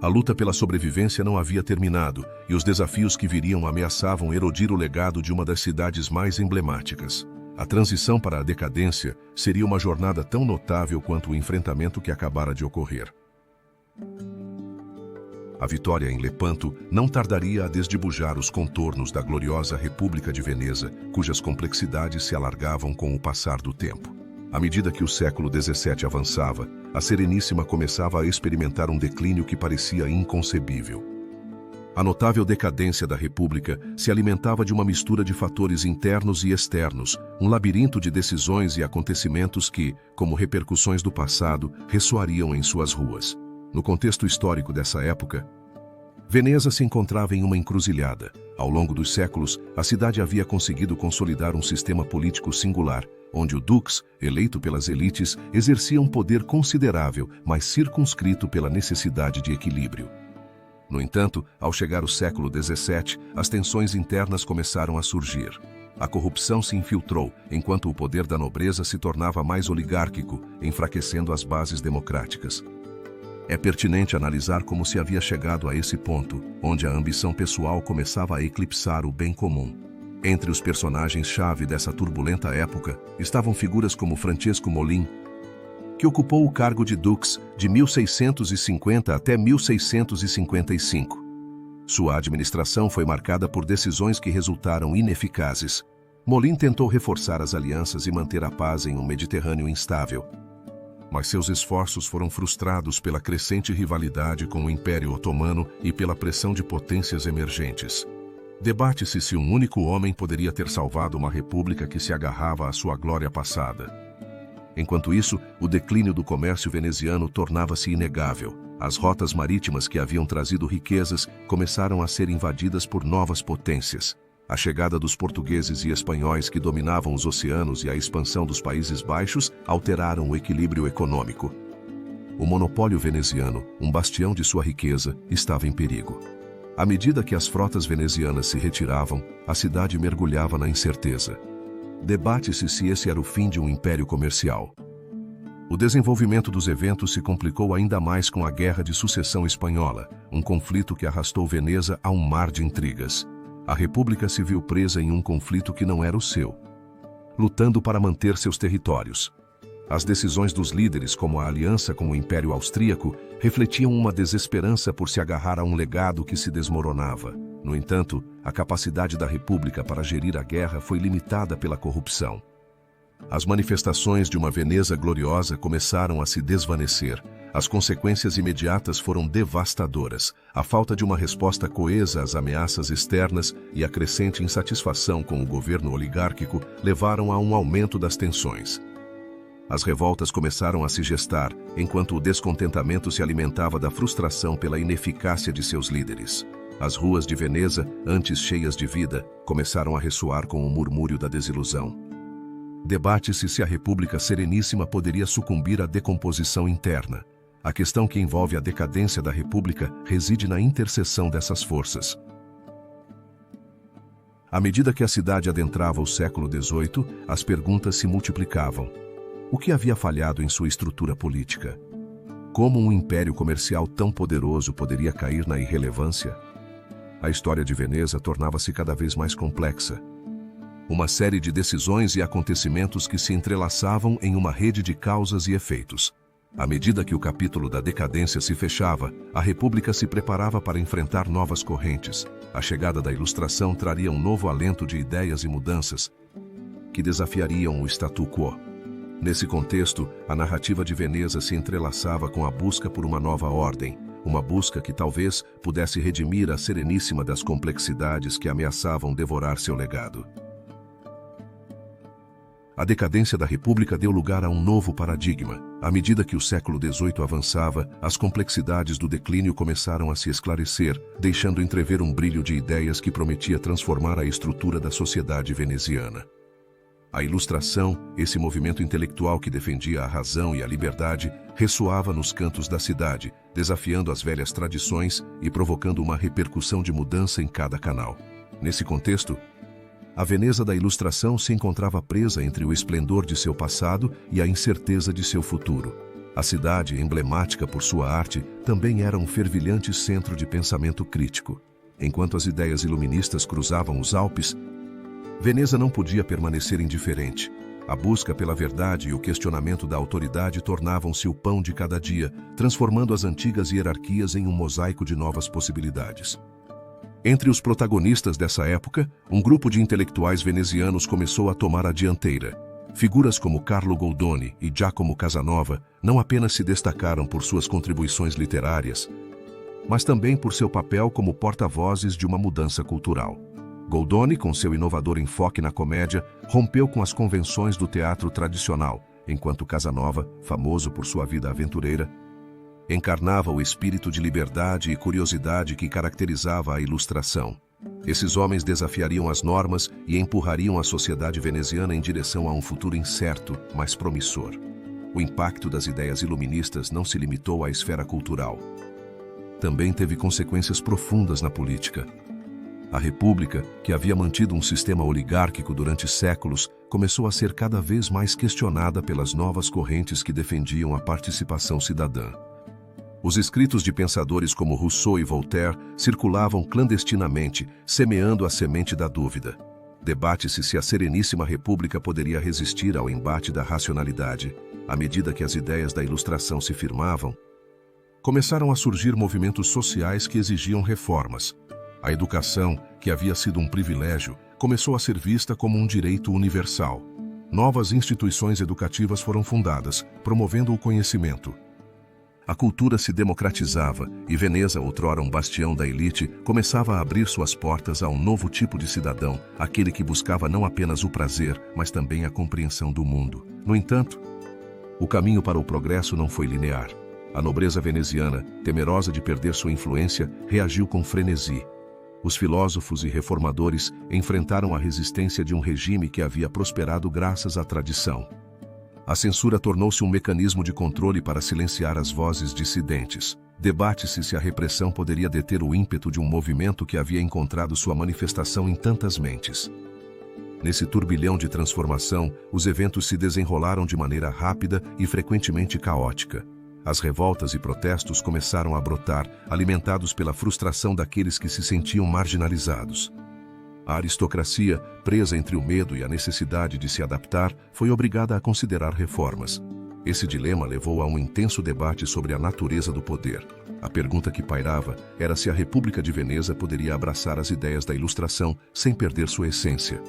A luta pela sobrevivência não havia terminado, e os desafios que viriam ameaçavam erodir o legado de uma das cidades mais emblemáticas. A transição para a decadência seria uma jornada tão notável quanto o enfrentamento que acabara de ocorrer. A vitória em Lepanto não tardaria a desdibujar os contornos da gloriosa República de Veneza, cujas complexidades se alargavam com o passar do tempo. À medida que o século XVII avançava, a Sereníssima começava a experimentar um declínio que parecia inconcebível. A notável decadência da República se alimentava de uma mistura de fatores internos e externos, um labirinto de decisões e acontecimentos que, como repercussões do passado, ressoariam em suas ruas. No contexto histórico dessa época, Veneza se encontrava em uma encruzilhada. Ao longo dos séculos, a cidade havia conseguido consolidar um sistema político singular, onde o dux, eleito pelas elites, exercia um poder considerável, mas circunscrito pela necessidade de equilíbrio. No entanto, ao chegar o século XVII, as tensões internas começaram a surgir. A corrupção se infiltrou, enquanto o poder da nobreza se tornava mais oligárquico, enfraquecendo as bases democráticas. É pertinente analisar como se havia chegado a esse ponto, onde a ambição pessoal começava a eclipsar o bem comum. Entre os personagens-chave dessa turbulenta época estavam figuras como Francesco Molin, que ocupou o cargo de dux de 1650 até 1655. Sua administração foi marcada por decisões que resultaram ineficazes. Molin tentou reforçar as alianças e manter a paz em um Mediterrâneo instável, mas seus esforços foram frustrados pela crescente rivalidade com o Império Otomano e pela pressão de potências emergentes. Debate-se se um único homem poderia ter salvado uma república que se agarrava à sua glória passada. Enquanto isso, o declínio do comércio veneziano tornava-se inegável. As rotas marítimas que haviam trazido riquezas começaram a ser invadidas por novas potências. A chegada dos portugueses e espanhóis que dominavam os oceanos e a expansão dos Países Baixos alteraram o equilíbrio econômico. O monopólio veneziano, um bastião de sua riqueza, estava em perigo. À medida que as frotas venezianas se retiravam, a cidade mergulhava na incerteza. Debate-se se esse era o fim de um império comercial. O desenvolvimento dos eventos se complicou ainda mais com a Guerra de Sucessão Espanhola, um conflito que arrastou Veneza a um mar de intrigas. A República se viu presa em um conflito que não era o seu, lutando para manter seus territórios. As decisões dos líderes, como a aliança com o Império Austríaco, refletiam uma desesperança por se agarrar a um legado que se desmoronava. No entanto, a capacidade da República para gerir a guerra foi limitada pela corrupção. As manifestações de uma Veneza gloriosa começaram a se desvanecer. As consequências imediatas foram devastadoras. A falta de uma resposta coesa às ameaças externas e a crescente insatisfação com o governo oligárquico levaram a um aumento das tensões. As revoltas começaram a se gestar, enquanto o descontentamento se alimentava da frustração pela ineficácia de seus líderes. As ruas de Veneza, antes cheias de vida, começaram a ressoar com o murmúrio da desilusão. Debate-se se a República Sereníssima poderia sucumbir à decomposição interna. A questão que envolve a decadência da República reside na interseção dessas forças. À medida que a cidade adentrava o século XVIII, as perguntas se multiplicavam. O que havia falhado em sua estrutura política? Como um império comercial tão poderoso poderia cair na irrelevância? A história de Veneza tornava-se cada vez mais complexa. Uma série de decisões e acontecimentos que se entrelaçavam em uma rede de causas e efeitos. À medida que o capítulo da decadência se fechava, a República se preparava para enfrentar novas correntes. A chegada da Ilustração traria um novo alento de ideias e mudanças que desafiariam o statu quo. Nesse contexto, a narrativa de Veneza se entrelaçava com a busca por uma nova ordem, uma busca que talvez pudesse redimir a Sereníssima das complexidades que ameaçavam devorar seu legado. A decadência da República deu lugar a um novo paradigma. À medida que o século XVIII avançava, as complexidades do declínio começaram a se esclarecer, deixando entrever um brilho de ideias que prometia transformar a estrutura da sociedade veneziana. A Ilustração, esse movimento intelectual que defendia a razão e a liberdade, ressoava nos cantos da cidade, desafiando as velhas tradições e provocando uma repercussão de mudança em cada canal. Nesse contexto, a Veneza da Ilustração se encontrava presa entre o esplendor de seu passado e a incerteza de seu futuro. A cidade, emblemática por sua arte, também era um fervilhante centro de pensamento crítico. Enquanto as ideias iluministas cruzavam os Alpes, Veneza não podia permanecer indiferente. A busca pela verdade e o questionamento da autoridade tornavam-se o pão de cada dia, transformando as antigas hierarquias em um mosaico de novas possibilidades. Entre os protagonistas dessa época, um grupo de intelectuais venezianos começou a tomar a dianteira. Figuras como Carlo Goldoni e Giacomo Casanova não apenas se destacaram por suas contribuições literárias, mas também por seu papel como porta-vozes de uma mudança cultural. Goldoni, com seu inovador enfoque na comédia, rompeu com as convenções do teatro tradicional, enquanto Casanova, famoso por sua vida aventureira, encarnava o espírito de liberdade e curiosidade que caracterizava a Ilustração. Esses homens desafiariam as normas e empurrariam a sociedade veneziana em direção a um futuro incerto, mas promissor. O impacto das ideias iluministas não se limitou à esfera cultural. Também teve consequências profundas na política. A República, que havia mantido um sistema oligárquico durante séculos, começou a ser cada vez mais questionada pelas novas correntes que defendiam a participação cidadã. Os escritos de pensadores como Rousseau e Voltaire circulavam clandestinamente, semeando a semente da dúvida. Debate-se se a Sereníssima República poderia resistir ao embate da racionalidade. À medida que as ideias da Ilustração se firmavam, começaram a surgir movimentos sociais que exigiam reformas. A educação, que havia sido um privilégio, começou a ser vista como um direito universal. Novas instituições educativas foram fundadas, promovendo o conhecimento. A cultura se democratizava e Veneza, outrora um bastião da elite, começava a abrir suas portas a um novo tipo de cidadão, aquele que buscava não apenas o prazer, mas também a compreensão do mundo. No entanto, o caminho para o progresso não foi linear. A nobreza veneziana, temerosa de perder sua influência, reagiu com frenesi. Os filósofos e reformadores enfrentaram a resistência de um regime que havia prosperado graças à tradição. A censura tornou-se um mecanismo de controle para silenciar as vozes dissidentes. Debate-se se a repressão poderia deter o ímpeto de um movimento que havia encontrado sua manifestação em tantas mentes. Nesse turbilhão de transformação, os eventos se desenrolaram de maneira rápida e frequentemente caótica. As revoltas e protestos começaram a brotar, alimentados pela frustração daqueles que se sentiam marginalizados. A aristocracia, presa entre o medo e a necessidade de se adaptar, foi obrigada a considerar reformas. Esse dilema levou a um intenso debate sobre a natureza do poder. A pergunta que pairava era se a República de Veneza poderia abraçar as ideias da Ilustração sem perder sua essência.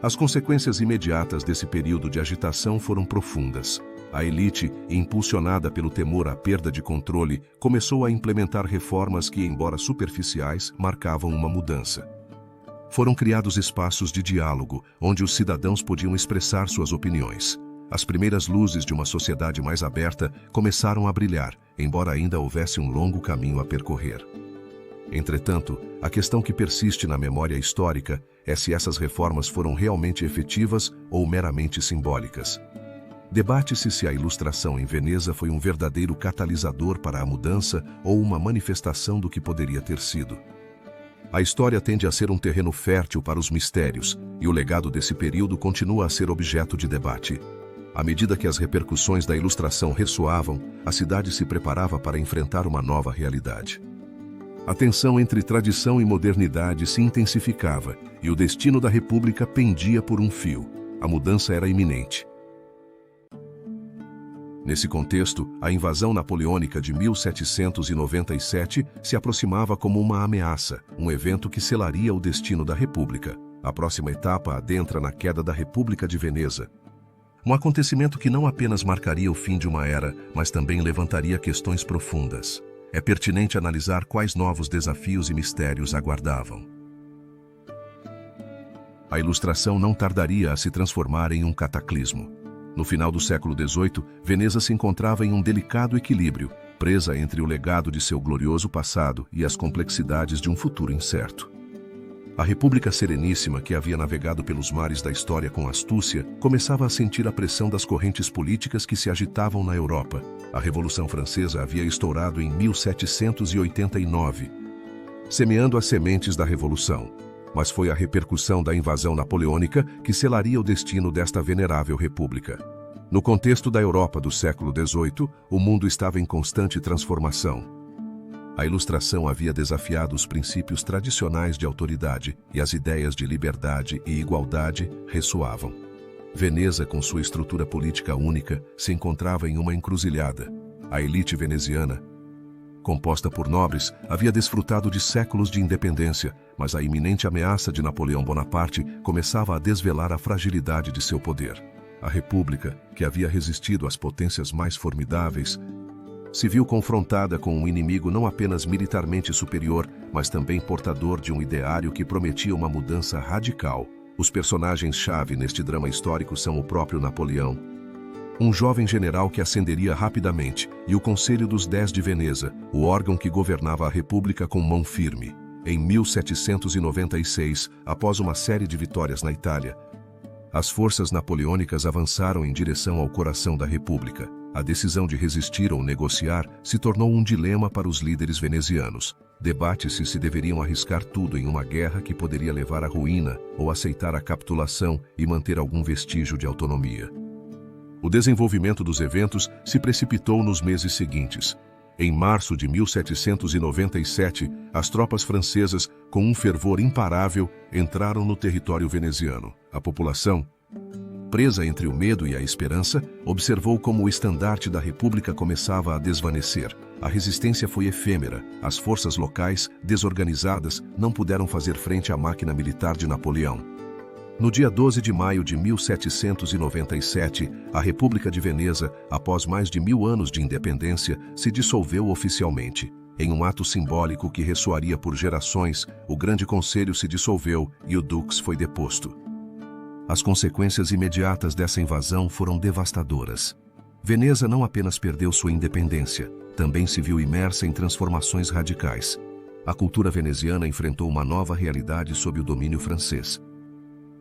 As consequências imediatas desse período de agitação foram profundas. A elite, impulsionada pelo temor à perda de controle, começou a implementar reformas que, embora superficiais, marcavam uma mudança. Foram criados espaços de diálogo, onde os cidadãos podiam expressar suas opiniões. As primeiras luzes de uma sociedade mais aberta começaram a brilhar, embora ainda houvesse um longo caminho a percorrer. Entretanto, a questão que persiste na memória histórica é se essas reformas foram realmente efetivas ou meramente simbólicas. Debate-se se a Ilustração em Veneza foi um verdadeiro catalisador para a mudança ou uma manifestação do que poderia ter sido. A história tende a ser um terreno fértil para os mistérios, e o legado desse período continua a ser objeto de debate. À medida que as repercussões da Ilustração ressoavam, a cidade se preparava para enfrentar uma nova realidade. A tensão entre tradição e modernidade se intensificava, e o destino da República pendia por um fio. A mudança era iminente. Nesse contexto, a invasão napoleônica de 1797 se aproximava como uma ameaça, um evento que selaria o destino da República. A próxima etapa adentra na queda da República de Veneza. Um acontecimento que não apenas marcaria o fim de uma era, mas também levantaria questões profundas. é pertinente analisar quais novos desafios e mistérios aguardavam. A Ilustração não tardaria a se transformar em um cataclismo. No final do século XVIII, Veneza se encontrava em um delicado equilíbrio, presa entre o legado de seu glorioso passado e as complexidades de um futuro incerto. A República Sereníssima, que havia navegado pelos mares da história com astúcia, começava a sentir a pressão das correntes políticas que se agitavam na Europa. A Revolução Francesa havia estourado em 1789, semeando as sementes da Revolução. Mas foi a repercussão da invasão napoleônica que selaria o destino desta venerável república. No contexto da Europa do século XVIII, o mundo estava em constante transformação. A Ilustração havia desafiado os princípios tradicionais de autoridade e as ideias de liberdade e igualdade ressoavam. Veneza, com sua estrutura política única, se encontrava em uma encruzilhada. A elite veneziana, composta por nobres, havia desfrutado de séculos de independência, mas a iminente ameaça de Napoleão Bonaparte começava a desvelar a fragilidade de seu poder. A República, que havia resistido às potências mais formidáveis, se viu confrontada com um inimigo não apenas militarmente superior, mas também portador de um ideário que prometia uma mudança radical. Os personagens-chave neste drama histórico são o próprio Napoleão, um jovem general que ascenderia rapidamente, e o Conselho dos Dez de Veneza, o órgão que governava a República com mão firme. Em 1796, após uma série de vitórias na Itália, as forças napoleônicas avançaram em direção ao coração da República. A decisão de resistir ou negociar se tornou um dilema para os líderes venezianos. Debate-se se deveriam arriscar tudo em uma guerra que poderia levar à ruína ou aceitar a capitulação e manter algum vestígio de autonomia. O desenvolvimento dos eventos se precipitou nos meses seguintes. Em março de 1797, as tropas francesas, com um fervor imparável, entraram no território veneziano. A população, presa entre o medo e a esperança, observou como o estandarte da República começava a desvanecer. A resistência foi efêmera. As forças locais, desorganizadas, não puderam fazer frente à máquina militar de Napoleão. No dia 12 de maio de 1797, a República de Veneza, após mais de 1000 anos de independência, se dissolveu oficialmente. Em um ato simbólico que ressoaria por gerações, o Grande Conselho se dissolveu e o Dux foi deposto. As consequências imediatas dessa invasão foram devastadoras. Veneza não apenas perdeu sua independência, também se viu imersa em transformações radicais. A cultura veneziana enfrentou uma nova realidade sob o domínio francês.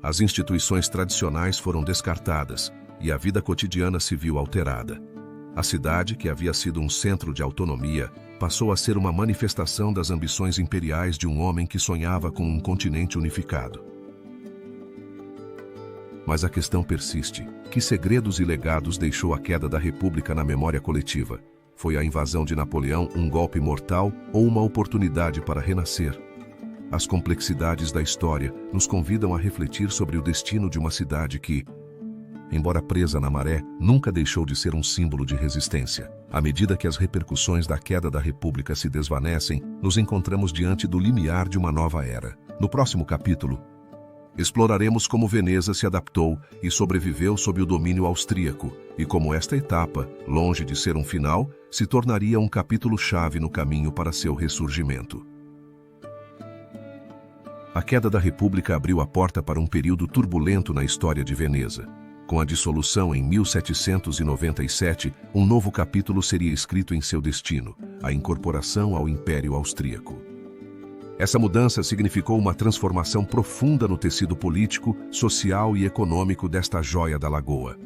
As instituições tradicionais foram descartadas e a vida cotidiana se viu alterada. A cidade, que havia sido um centro de autonomia, passou a ser uma manifestação das ambições imperiais de um homem que sonhava com um continente unificado. Mas a questão persiste. Que segredos e legados deixou a queda da República na memória coletiva? Foi a invasão de Napoleão um golpe mortal ou uma oportunidade para renascer? As complexidades da história nos convidam a refletir sobre o destino de uma cidade que, embora presa na maré, nunca deixou de ser um símbolo de resistência. À medida que as repercussões da queda da República se desvanecem, nos encontramos diante do limiar de uma nova era. No próximo capítulo, exploraremos como Veneza se adaptou e sobreviveu sob o domínio austríaco, e como esta etapa, longe de ser um final, se tornaria um capítulo-chave no caminho para seu ressurgimento. A queda da República abriu a porta para um período turbulento na história de Veneza. Com a dissolução em 1797, um novo capítulo seria escrito em seu destino, a incorporação ao Império Austríaco. Essa mudança significou uma transformação profunda no tecido político, social e econômico desta joia da Lagoa.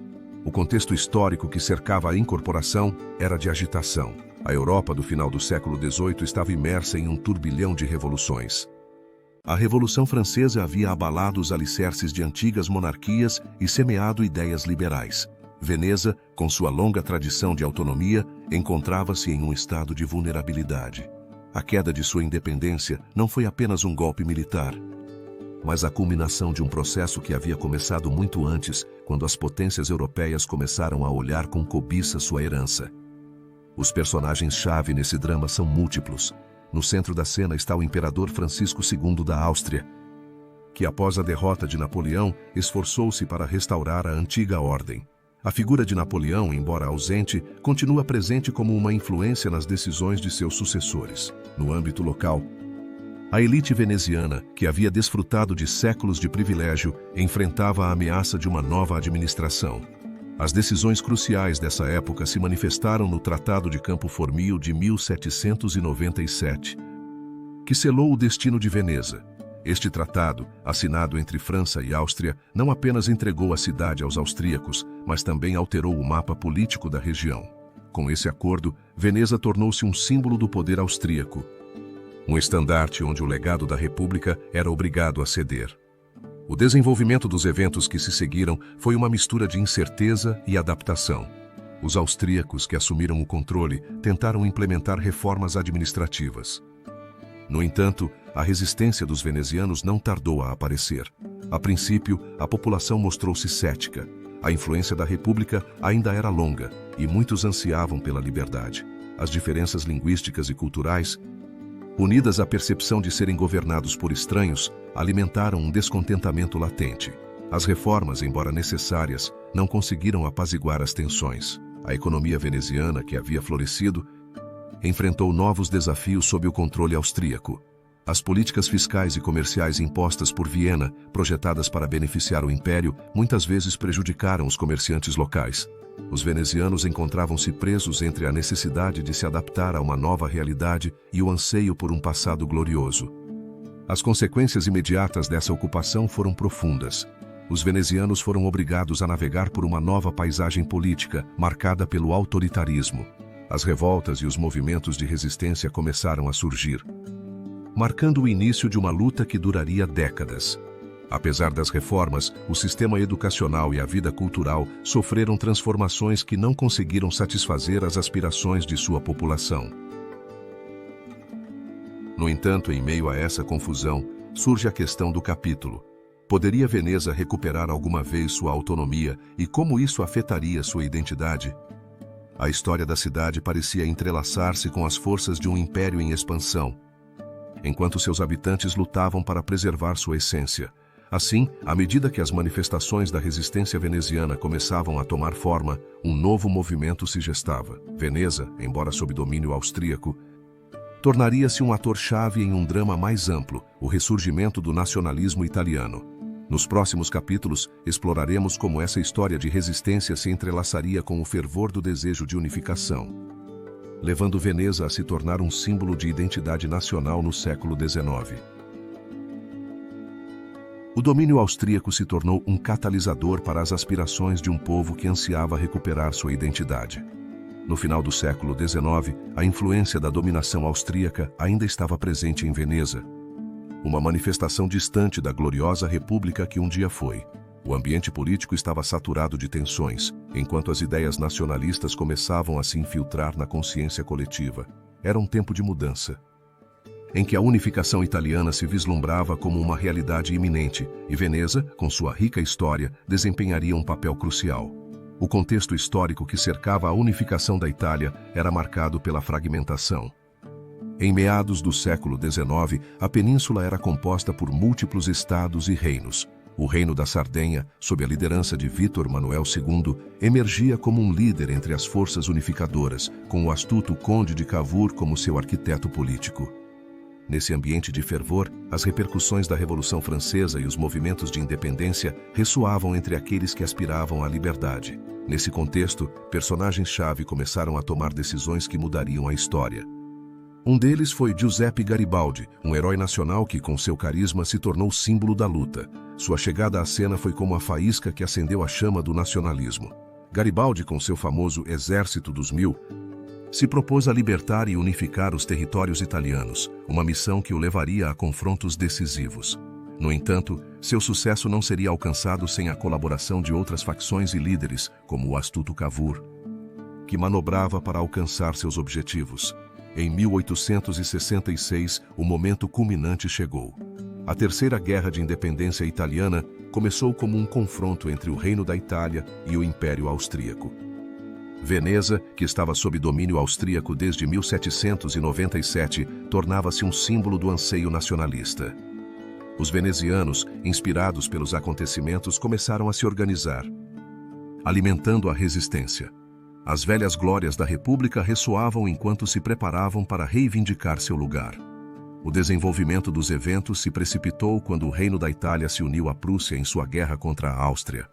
O contexto histórico que cercava a incorporação era de agitação. A Europa do final do século XVIII estava imersa em um turbilhão de revoluções. A Revolução Francesa havia abalado os alicerces de antigas monarquias e semeado ideias liberais. Veneza, com sua longa tradição de autonomia, encontrava-se em um estado de vulnerabilidade. A queda de sua independência não foi apenas um golpe militar, mas a culminação de um processo que havia começado muito antes, quando as potências europeias começaram a olhar com cobiça sua herança. Os personagens-chave nesse drama são múltiplos. No centro da cena está o imperador Francisco II da Áustria, que após a derrota de Napoleão, esforçou-se para restaurar a antiga ordem. A figura de Napoleão, embora ausente, continua presente como uma influência nas decisões de seus sucessores. No âmbito local, a elite veneziana, que havia desfrutado de séculos de privilégio, enfrentava a ameaça de uma nova administração. As decisões cruciais dessa época se manifestaram no Tratado de Campo Formio de 1797, que selou o destino de Veneza. Este tratado, assinado entre França e Áustria, não apenas entregou a cidade aos austríacos, mas também alterou o mapa político da região. Com esse acordo, Veneza tornou-se um símbolo do poder austríaco, um estandarte onde o legado da República era obrigado a ceder. O desenvolvimento dos eventos que se seguiram foi uma mistura de incerteza e adaptação. Os austríacos que assumiram o controle tentaram implementar reformas administrativas. No entanto, a resistência dos venezianos não tardou a aparecer. A princípio, a população mostrou-se cética. A influência da República ainda era longa e muitos ansiavam pela liberdade. As diferenças linguísticas e culturais, unidas à percepção de serem governados por estranhos, alimentaram um descontentamento latente. As reformas, embora necessárias, não conseguiram apaziguar as tensões. A economia veneziana, que havia florescido, enfrentou novos desafios sob o controle austríaco. As políticas fiscais e comerciais impostas por Viena, projetadas para beneficiar o império, muitas vezes prejudicaram os comerciantes locais. Os venezianos encontravam-se presos entre a necessidade de se adaptar a uma nova realidade e o anseio por um passado glorioso. As consequências imediatas dessa ocupação foram profundas. Os venezianos foram obrigados a navegar por uma nova paisagem política, marcada pelo autoritarismo. As revoltas e os movimentos de resistência começaram a surgir, marcando o início de uma luta que duraria décadas. Apesar das reformas, o sistema educacional e a vida cultural sofreram transformações que não conseguiram satisfazer as aspirações de sua população. No entanto, em meio a essa confusão, surge a questão do capítulo. Poderia Veneza recuperar alguma vez sua autonomia e como isso afetaria sua identidade? A história da cidade parecia entrelaçar-se com as forças de um império em expansão, enquanto seus habitantes lutavam para preservar sua essência. Assim, à medida que as manifestações da resistência veneziana começavam a tomar forma, um novo movimento se gestava. Veneza, embora sob domínio austríaco, tornaria-se um ator-chave em um drama mais amplo, o ressurgimento do nacionalismo italiano. Nos próximos capítulos, exploraremos como essa história de resistência se entrelaçaria com o fervor do desejo de unificação, levando Veneza a se tornar um símbolo de identidade nacional no século XIX. O domínio austríaco se tornou um catalisador para as aspirações de um povo que ansiava recuperar sua identidade. No final do século XIX, a influência da dominação austríaca ainda estava presente em Veneza, uma manifestação distante da gloriosa república que um dia foi. O ambiente político estava saturado de tensões, enquanto as ideias nacionalistas começavam a se infiltrar na consciência coletiva. Era um tempo de mudança, em que a unificação italiana se vislumbrava como uma realidade iminente, e Veneza, com sua rica história, desempenharia um papel crucial. O contexto histórico que cercava a unificação da Itália era marcado pela fragmentação. Em meados do século XIX, a península era composta por múltiplos estados e reinos. O Reino da Sardenha, sob a liderança de Vítor Manuel II, emergia como um líder entre as forças unificadoras, com o astuto Conde de Cavour como seu arquiteto político. Nesse ambiente de fervor, as repercussões da Revolução Francesa e os movimentos de independência ressoavam entre aqueles que aspiravam à liberdade. Nesse contexto, personagens-chave começaram a tomar decisões que mudariam a história. Um deles foi Giuseppe Garibaldi, um herói nacional que, com seu carisma, se tornou símbolo da luta. Sua chegada à cena foi como a faísca que acendeu a chama do nacionalismo. Garibaldi, com seu famoso Exército dos Mil, se propôs a libertar e unificar os territórios italianos, uma missão que o levaria a confrontos decisivos. No entanto, seu sucesso não seria alcançado sem a colaboração de outras facções e líderes, como o astuto Cavour, que manobrava para alcançar seus objetivos. Em 1866, o momento culminante chegou. A Terceira Guerra de Independência Italiana começou como um confronto entre o Reino da Itália e o Império Austríaco. Veneza, que estava sob domínio austríaco desde 1797, tornava-se um símbolo do anseio nacionalista. Os venezianos, inspirados pelos acontecimentos, começaram a se organizar. alimentando a resistência. As velhas glórias da República ressoavam enquanto se preparavam para reivindicar seu lugar. O desenvolvimento dos eventos se precipitou quando o Reino da Itália se uniu à Prússia em sua guerra contra a Áustria.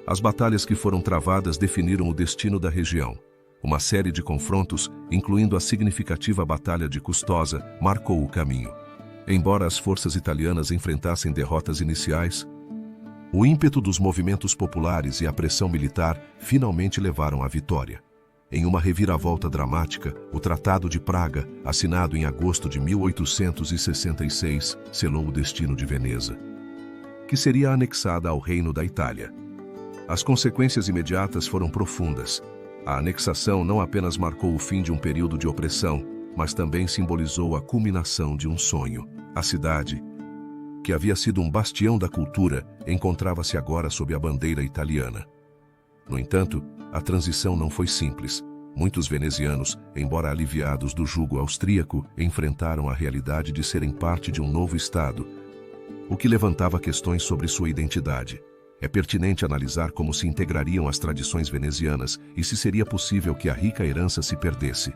As batalhas que foram travadas definiram o destino da região. Uma série de confrontos, incluindo a significativa Batalha de Custoza, marcou o caminho. Embora as forças italianas enfrentassem derrotas iniciais, o ímpeto dos movimentos populares e a pressão militar finalmente levaram à vitória. Em uma reviravolta dramática, o Tratado de Praga, assinado em agosto de 1866, selou o destino de Veneza, que seria anexada ao Reino da Itália. As consequências imediatas foram profundas. A anexação não apenas marcou o fim de um período de opressão, mas também simbolizou a culminação de um sonho. A cidade, que havia sido um bastião da cultura, encontrava-se agora sob a bandeira italiana. No entanto, a transição não foi simples. Muitos venezianos, embora aliviados do jugo austríaco, enfrentaram a realidade de serem parte de um novo Estado, o que levantava questões sobre sua identidade. É pertinente analisar como se integrariam as tradições venezianas e se seria possível que a rica herança se perdesse.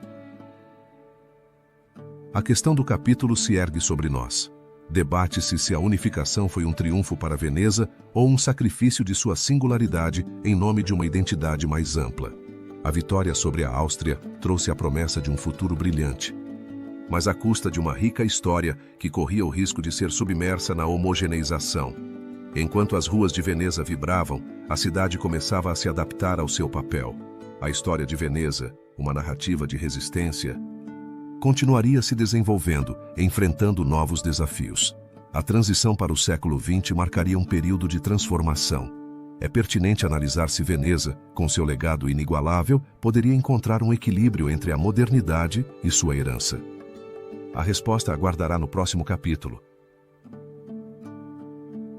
A questão do capítulo se ergue sobre nós. Debate-se se a unificação foi um triunfo para Veneza ou um sacrifício de sua singularidade em nome de uma identidade mais ampla. A vitória sobre a Áustria trouxe a promessa de um futuro brilhante, mas à custa de uma rica história que corria o risco de ser submersa na homogeneização. Enquanto as ruas de Veneza vibravam, a cidade começava a se adaptar ao seu papel. A história de Veneza, uma narrativa de resistência, continuaria se desenvolvendo, enfrentando novos desafios. A transição para o século XX marcaria um período de transformação. É pertinente analisar se Veneza, com seu legado inigualável, poderia encontrar um equilíbrio entre a modernidade e sua herança. A resposta aguardará no próximo capítulo.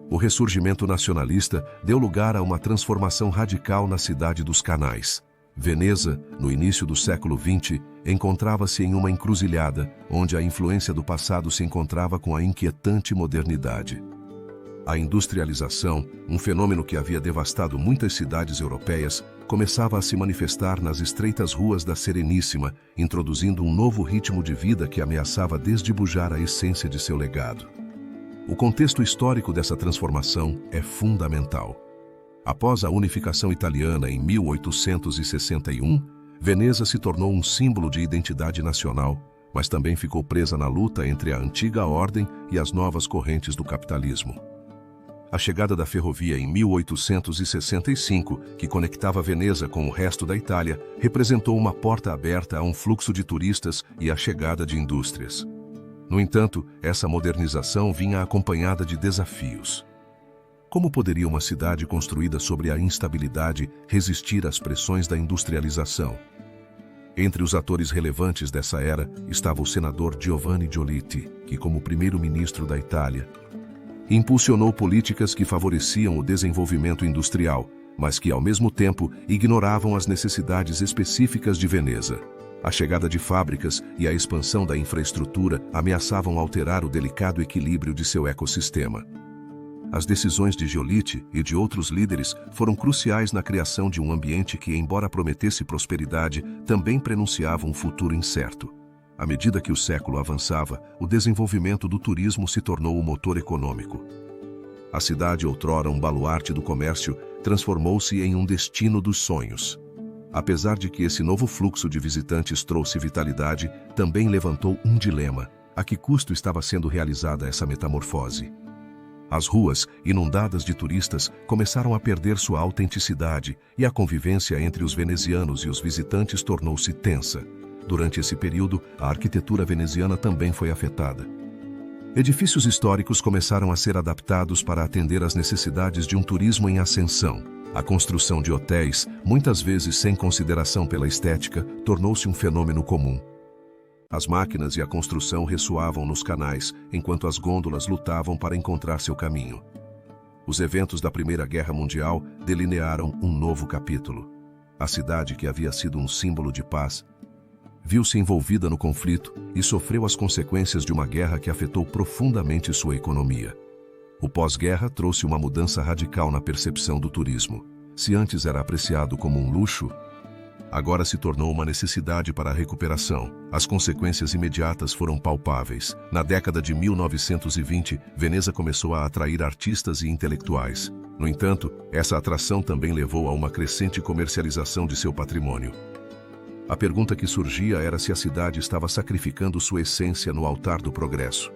O ressurgimento nacionalista deu lugar a uma transformação radical na cidade dos canais. Veneza, no início do século XX, encontrava-se em uma encruzilhada, onde a influência do passado se encontrava com a inquietante modernidade. A industrialização, um fenômeno que havia devastado muitas cidades europeias, começava a se manifestar nas estreitas ruas da Sereníssima, introduzindo um novo ritmo de vida que ameaçava desdibujar a essência de seu legado. O contexto histórico dessa transformação é fundamental. Após a unificação italiana em 1861, Veneza se tornou um símbolo de identidade nacional, mas também ficou presa na luta entre a antiga ordem e as novas correntes do capitalismo. A chegada da ferrovia em 1865, que conectava Veneza com o resto da Itália, representou uma porta aberta a um fluxo de turistas e a chegada de indústrias. No entanto, essa modernização vinha acompanhada de desafios. Como poderia uma cidade construída sobre a instabilidade resistir às pressões da industrialização? Entre os atores relevantes dessa era estava o senador Giovanni Giolitti, que, como primeiro-ministro da Itália, impulsionou políticas que favoreciam o desenvolvimento industrial, mas que, ao mesmo tempo, ignoravam as necessidades específicas de Veneza. A chegada de fábricas e a expansão da infraestrutura ameaçavam alterar o delicado equilíbrio de seu ecossistema. As decisões de Giolitti e de outros líderes foram cruciais na criação de um ambiente que, embora prometesse prosperidade, também prenunciava um futuro incerto. À medida que o século avançava, o desenvolvimento do turismo se tornou o motor econômico. A cidade, outrora um baluarte do comércio, transformou-se em um destino dos sonhos. Apesar de que esse novo fluxo de visitantes trouxe vitalidade, também levantou um dilema: a que custo estava sendo realizada essa metamorfose? As ruas, inundadas de turistas, começaram a perder sua autenticidade e a convivência entre os venezianos e os visitantes tornou-se tensa. Durante esse período, a arquitetura veneziana também foi afetada. Edifícios históricos começaram a ser adaptados para atender às necessidades de um turismo em ascensão. A construção de hotéis, muitas vezes sem consideração pela estética, tornou-se um fenômeno comum. As máquinas e a construção ressoavam nos canais, enquanto as gôndolas lutavam para encontrar seu caminho. Os eventos da Primeira Guerra Mundial delinearam um novo capítulo. A cidade, que havia sido um símbolo de paz, viu-se envolvida no conflito e sofreu as consequências de uma guerra que afetou profundamente sua economia. O pós-guerra trouxe uma mudança radical na percepção do turismo. Se antes era apreciado como um luxo, agora se tornou uma necessidade para a recuperação. As consequências imediatas foram palpáveis. Na década de 1920, Veneza começou a atrair artistas e intelectuais. No entanto, essa atração também levou a uma crescente comercialização de seu patrimônio. A pergunta que surgia era se a cidade estava sacrificando sua essência no altar do progresso.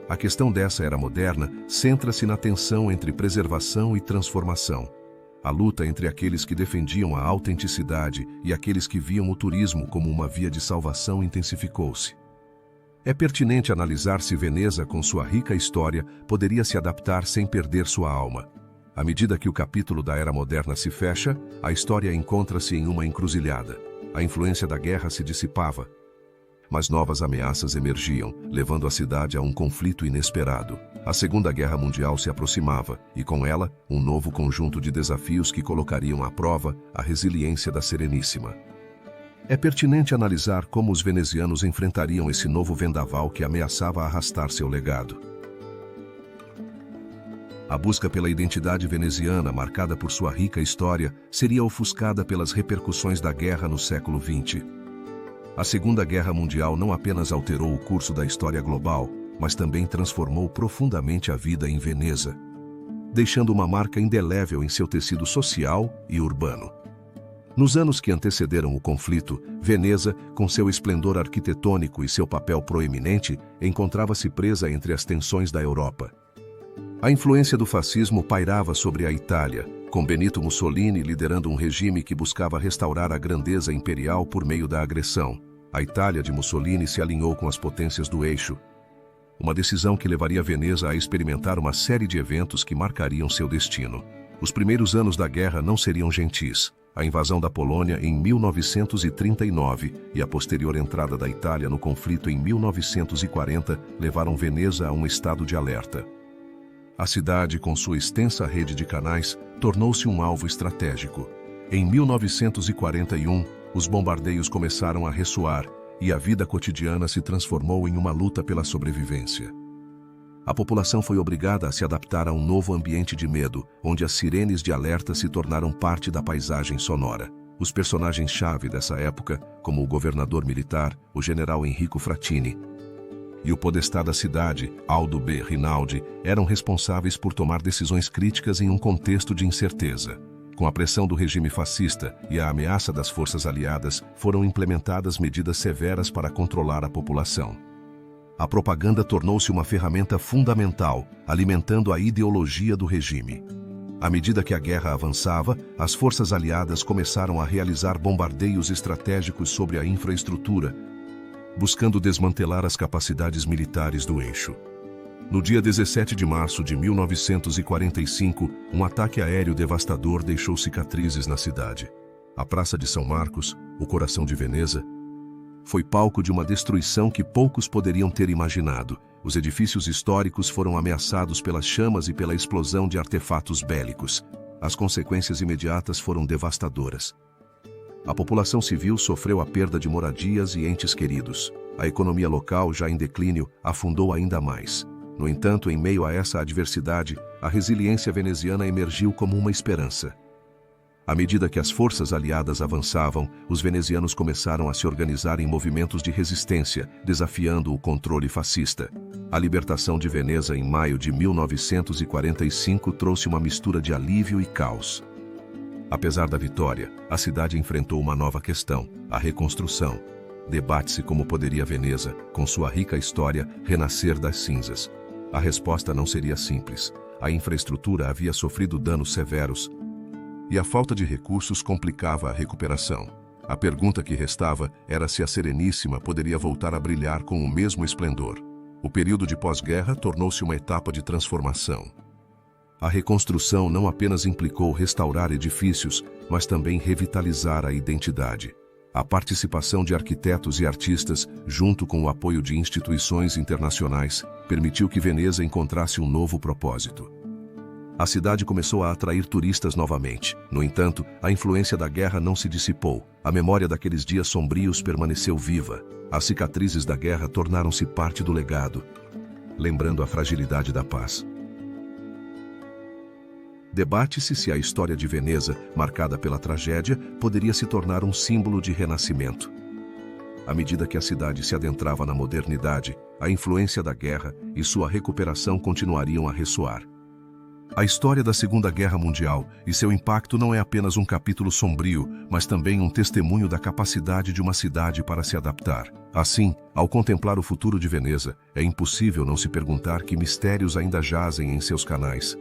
A questão dessa era moderna centra-se na tensão entre preservação e transformação. A luta entre aqueles que defendiam a autenticidade e aqueles que viam o turismo como uma via de salvação intensificou-se. É pertinente analisar se Veneza, com sua rica história, poderia se adaptar sem perder sua alma. À medida que o capítulo da Era Moderna se fecha, a história encontra-se em uma encruzilhada. A influência da guerra se dissipava, mas novas ameaças emergiam, levando a cidade a um conflito inesperado. A Segunda Guerra Mundial se aproximava, e com ela, um novo conjunto de desafios que colocariam à prova a resiliência da Sereníssima. É pertinente analisar como os venezianos enfrentariam esse novo vendaval que ameaçava arrastar seu legado. A busca pela identidade veneziana, marcada por sua rica história, seria ofuscada pelas repercussões da guerra no século XX. A Segunda Guerra Mundial não apenas alterou o curso da história global, mas também transformou profundamente a vida em Veneza, deixando uma marca indelével em seu tecido social e urbano. Nos anos que antecederam o conflito, Veneza, com seu esplendor arquitetônico e seu papel proeminente, encontrava-se presa entre as tensões da Europa. A influência do fascismo pairava sobre a Itália, com Benito Mussolini liderando um regime que buscava restaurar a grandeza imperial por meio da agressão. A Itália de Mussolini se alinhou com as potências do eixo, uma decisão que levaria Veneza a experimentar uma série de eventos que marcariam seu destino. Os primeiros anos da guerra não seriam gentis. A invasão da Polônia em 1939 e a posterior entrada da Itália no conflito em 1940 levaram Veneza a um estado de alerta. A cidade, com sua extensa rede de canais, tornou-se um alvo estratégico. Em 1941, os bombardeios começaram a ressoar e a vida cotidiana se transformou em uma luta pela sobrevivência. A população foi obrigada a se adaptar a um novo ambiente de medo, onde as sirenes de alerta se tornaram parte da paisagem sonora. Os personagens-chave dessa época, como o governador militar, o general Enrico Frattini, e o podestá da cidade, Aldo B. Rinaldi, eram responsáveis por tomar decisões críticas em um contexto de incerteza. Com a pressão do regime fascista e a ameaça das forças aliadas, foram implementadas medidas severas para controlar a população. A propaganda tornou-se uma ferramenta fundamental, alimentando a ideologia do regime. À medida que a guerra avançava, as forças aliadas começaram a realizar bombardeios estratégicos sobre a infraestrutura, buscando desmantelar as capacidades militares do eixo. No dia 17 de março de 1945, um ataque aéreo devastador deixou cicatrizes na cidade. A Praça de São Marcos, o coração de Veneza, foi palco de uma destruição que poucos poderiam ter imaginado. Os edifícios históricos foram ameaçados pelas chamas e pela explosão de artefatos bélicos. As consequências imediatas foram devastadoras. A população civil sofreu a perda de moradias e entes queridos. A economia local, já em declínio, afundou ainda mais. No entanto, em meio a essa adversidade, a resiliência veneziana emergiu como uma esperança. À medida que as forças aliadas avançavam, os venezianos começaram a se organizar em movimentos de resistência, desafiando o controle fascista. A libertação de Veneza em maio de 1945 trouxe uma mistura de alívio e caos. Apesar da vitória, a cidade enfrentou uma nova questão: a reconstrução. Debate-se como poderia Veneza, com sua rica história, renascer das cinzas. A resposta não seria simples. A infraestrutura havia sofrido danos severos e a falta de recursos complicava a recuperação. A pergunta que restava era se a Sereníssima poderia voltar a brilhar com o mesmo esplendor. O período de pós-guerra tornou-se uma etapa de transformação. A reconstrução não apenas implicou restaurar edifícios, mas também revitalizar a identidade. A participação de arquitetos e artistas, junto com o apoio de instituições internacionais, permitiu que Veneza encontrasse um novo propósito. A cidade começou a atrair turistas novamente. No entanto, a influência da guerra não se dissipou. A memória daqueles dias sombrios permaneceu viva. As cicatrizes da guerra tornaram-se parte do legado. lembrando a fragilidade da paz. Debate-se se a história de Veneza, marcada pela tragédia, poderia se tornar um símbolo de renascimento. À medida que a cidade se adentrava na modernidade, a influência da guerra e sua recuperação continuariam a ressoar. A história da Segunda Guerra Mundial e seu impacto não é apenas um capítulo sombrio, mas também um testemunho da capacidade de uma cidade para se adaptar. Assim, ao contemplar o futuro de Veneza, é impossível não se perguntar que mistérios ainda jazem em seus canais,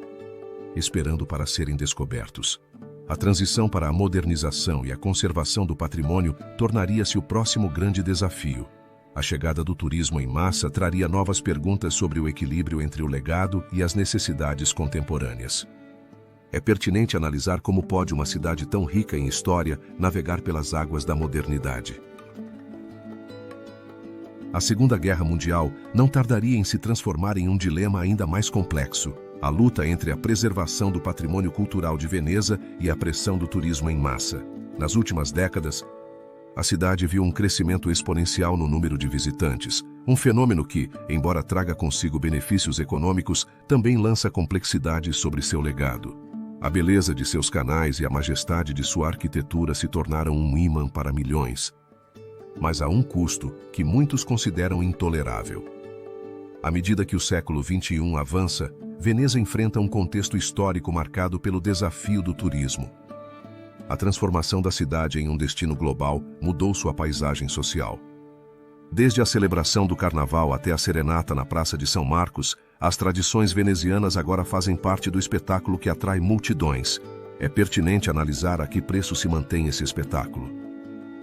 esperando para serem descobertos. A transição para a modernização e a conservação do patrimônio tornaria-se o próximo grande desafio. A chegada do turismo em massa traria novas perguntas sobre o equilíbrio entre o legado e as necessidades contemporâneas. É pertinente analisar como pode uma cidade tão rica em história navegar pelas águas da modernidade. A Segunda Guerra Mundial não tardaria em se transformar em um dilema ainda mais complexo: a luta entre a preservação do patrimônio cultural de Veneza e a pressão do turismo em massa. Nas últimas décadas, a cidade viu um crescimento exponencial no número de visitantes, um fenômeno que, embora traga consigo benefícios econômicos, também lança complexidades sobre seu legado. A beleza de seus canais e a majestade de sua arquitetura se tornaram um imã para milhões. Mas há um custo que muitos consideram intolerável. À medida que o século XXI avança, Veneza enfrenta um contexto histórico marcado pelo desafio do turismo. A transformação da cidade em um destino global mudou sua paisagem social. Desde a celebração do Carnaval até a serenata na Praça de São Marcos, as tradições venezianas agora fazem parte do espetáculo que atrai multidões. É pertinente analisar a que preço se mantém esse espetáculo.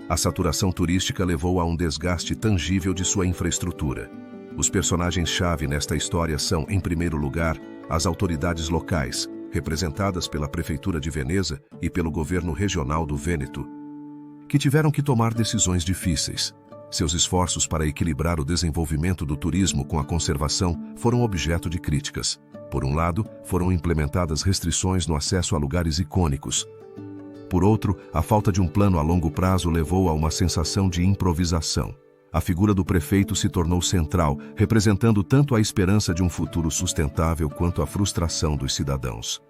A saturação turística levou a um desgaste tangível de sua infraestrutura. Os personagens-chave nesta história são, em primeiro lugar, as autoridades locais, representadas pela Prefeitura de Veneza e pelo governo regional do Vêneto, que tiveram que tomar decisões difíceis. Seus esforços para equilibrar o desenvolvimento do turismo com a conservação foram objeto de críticas. Por um lado, foram implementadas restrições no acesso a lugares icônicos. Por outro, a falta de um plano a longo prazo levou a uma sensação de improvisação. A figura do prefeito se tornou central, representando tanto a esperança de um futuro sustentável quanto a frustração dos cidadãos.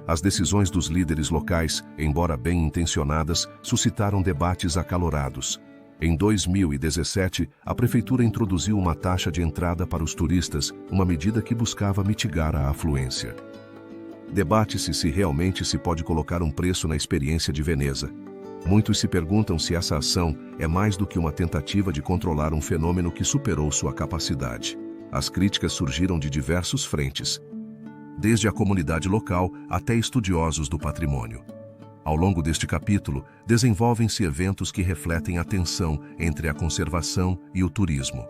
As decisões dos líderes locais, embora bem intencionadas, suscitaram debates acalorados. Em 2017, a prefeitura introduziu uma taxa de entrada para os turistas, uma medida que buscava mitigar a afluência. Debate-se se realmente se pode colocar um preço na experiência de Veneza. Muitos se perguntam se essa ação é mais do que uma tentativa de controlar um fenômeno que superou sua capacidade. As críticas surgiram de diversos frentes, desde a comunidade local até estudiosos do patrimônio. Ao longo deste capítulo, desenvolvem-se eventos que refletem a tensão entre a conservação e o turismo.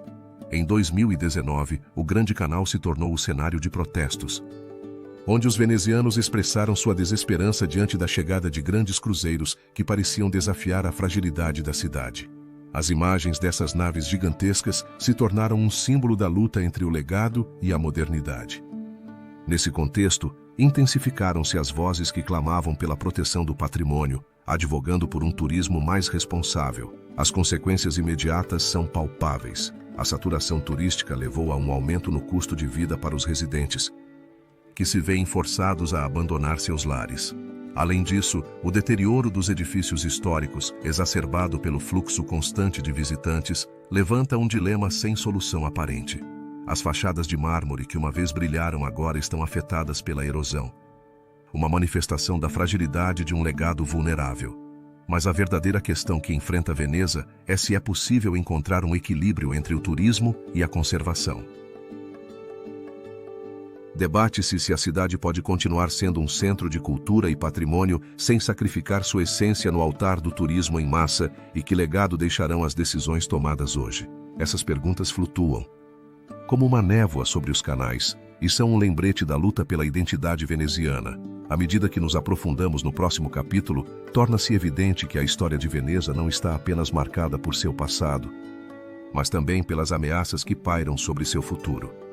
Em 2019, o Grande Canal se tornou o cenário de protestos, onde os venezianos expressaram sua desesperança diante da chegada de grandes cruzeiros que pareciam desafiar a fragilidade da cidade. As imagens dessas naves gigantescas se tornaram um símbolo da luta entre o legado e a modernidade. Nesse contexto, intensificaram-se as vozes que clamavam pela proteção do patrimônio, advogando por um turismo mais responsável. As consequências imediatas são palpáveis. A saturação turística levou a um aumento no custo de vida para os residentes, que se veem forçados a abandonar seus lares. Além disso, o deterioro dos edifícios históricos, exacerbado pelo fluxo constante de visitantes, levanta um dilema sem solução aparente. As fachadas de mármore que uma vez brilharam agora estão afetadas pela erosão, uma manifestação da fragilidade de um legado vulnerável. Mas a verdadeira questão que enfrenta Veneza é se é possível encontrar um equilíbrio entre o turismo e a conservação. Debate-se se a cidade pode continuar sendo um centro de cultura e patrimônio sem sacrificar sua essência no altar do turismo em massa e que legado deixarão as decisões tomadas hoje. Essas perguntas flutuam como uma névoa sobre os canais e são um lembrete da luta pela identidade veneziana. À medida que nos aprofundamos no próximo capítulo, torna-se evidente que a história de Veneza não está apenas marcada por seu passado, mas também pelas ameaças que pairam sobre seu futuro.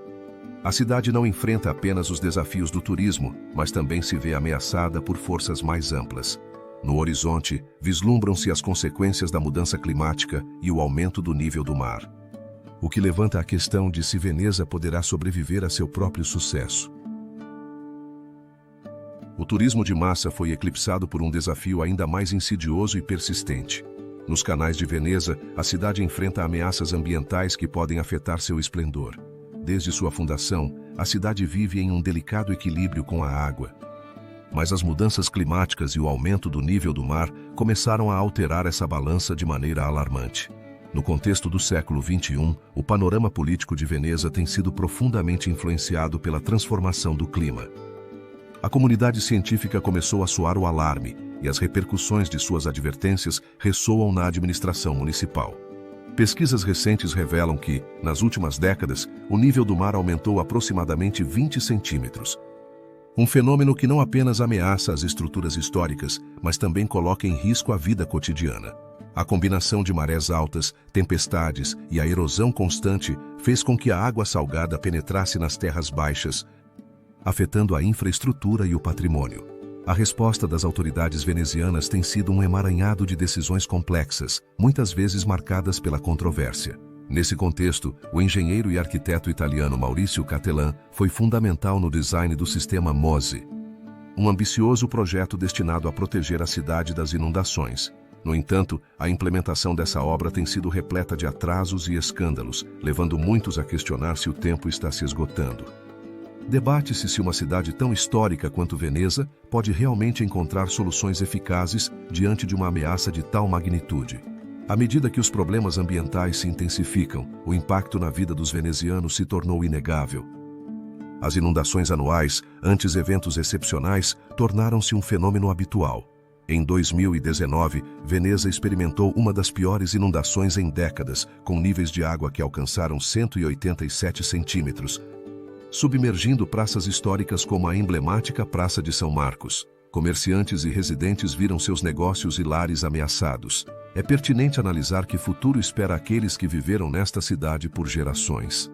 A cidade não enfrenta apenas os desafios do turismo, mas também se vê ameaçada por forças mais amplas. No horizonte, vislumbram-se as consequências da mudança climática e o aumento do nível do mar. o que levanta a questão de se Veneza poderá sobreviver a seu próprio sucesso. O turismo de massa foi eclipsado por um desafio ainda mais insidioso e persistente. Nos canais de Veneza, a cidade enfrenta ameaças ambientais que podem afetar seu esplendor. Desde sua fundação, a cidade vive em um delicado equilíbrio com a água. Mas as mudanças climáticas e o aumento do nível do mar começaram a alterar essa balança de maneira alarmante. No contexto do século XXI, o panorama político de Veneza tem sido profundamente influenciado pela transformação do clima. A comunidade científica começou a soar o alarme e as repercussões de suas advertências ressoam na administração municipal. Pesquisas recentes revelam que, nas últimas décadas, o nível do mar aumentou aproximadamente 20 centímetros. Um fenômeno que não apenas ameaça as estruturas históricas, mas também coloca em risco a vida cotidiana. A combinação de marés altas, tempestades e a erosão constante fez com que a água salgada penetrasse nas terras baixas, afetando a infraestrutura e o patrimônio. A resposta das autoridades venezianas tem sido um emaranhado de decisões complexas, muitas vezes marcadas pela controvérsia. Nesse contexto, o engenheiro e arquiteto italiano Maurizio Cattelan foi fundamental no design do sistema MOSE, um ambicioso projeto destinado a proteger a cidade das inundações. No entanto, a implementação dessa obra tem sido repleta de atrasos e escândalos, levando muitos a questionar se o tempo está se esgotando. Debate-se se uma cidade tão histórica quanto Veneza pode realmente encontrar soluções eficazes diante de uma ameaça de tal magnitude. À medida que os problemas ambientais se intensificam, o impacto na vida dos venezianos se tornou inegável. As inundações anuais, antes eventos excepcionais, tornaram-se um fenômeno habitual. Em 2019, Veneza experimentou uma das piores inundações em décadas, com níveis de água que alcançaram 187 centímetros, submergindo praças históricas como a emblemática Praça de São Marcos. Comerciantes e residentes viram seus negócios e lares ameaçados. É pertinente analisar que futuro espera aqueles que viveram nesta cidade por gerações.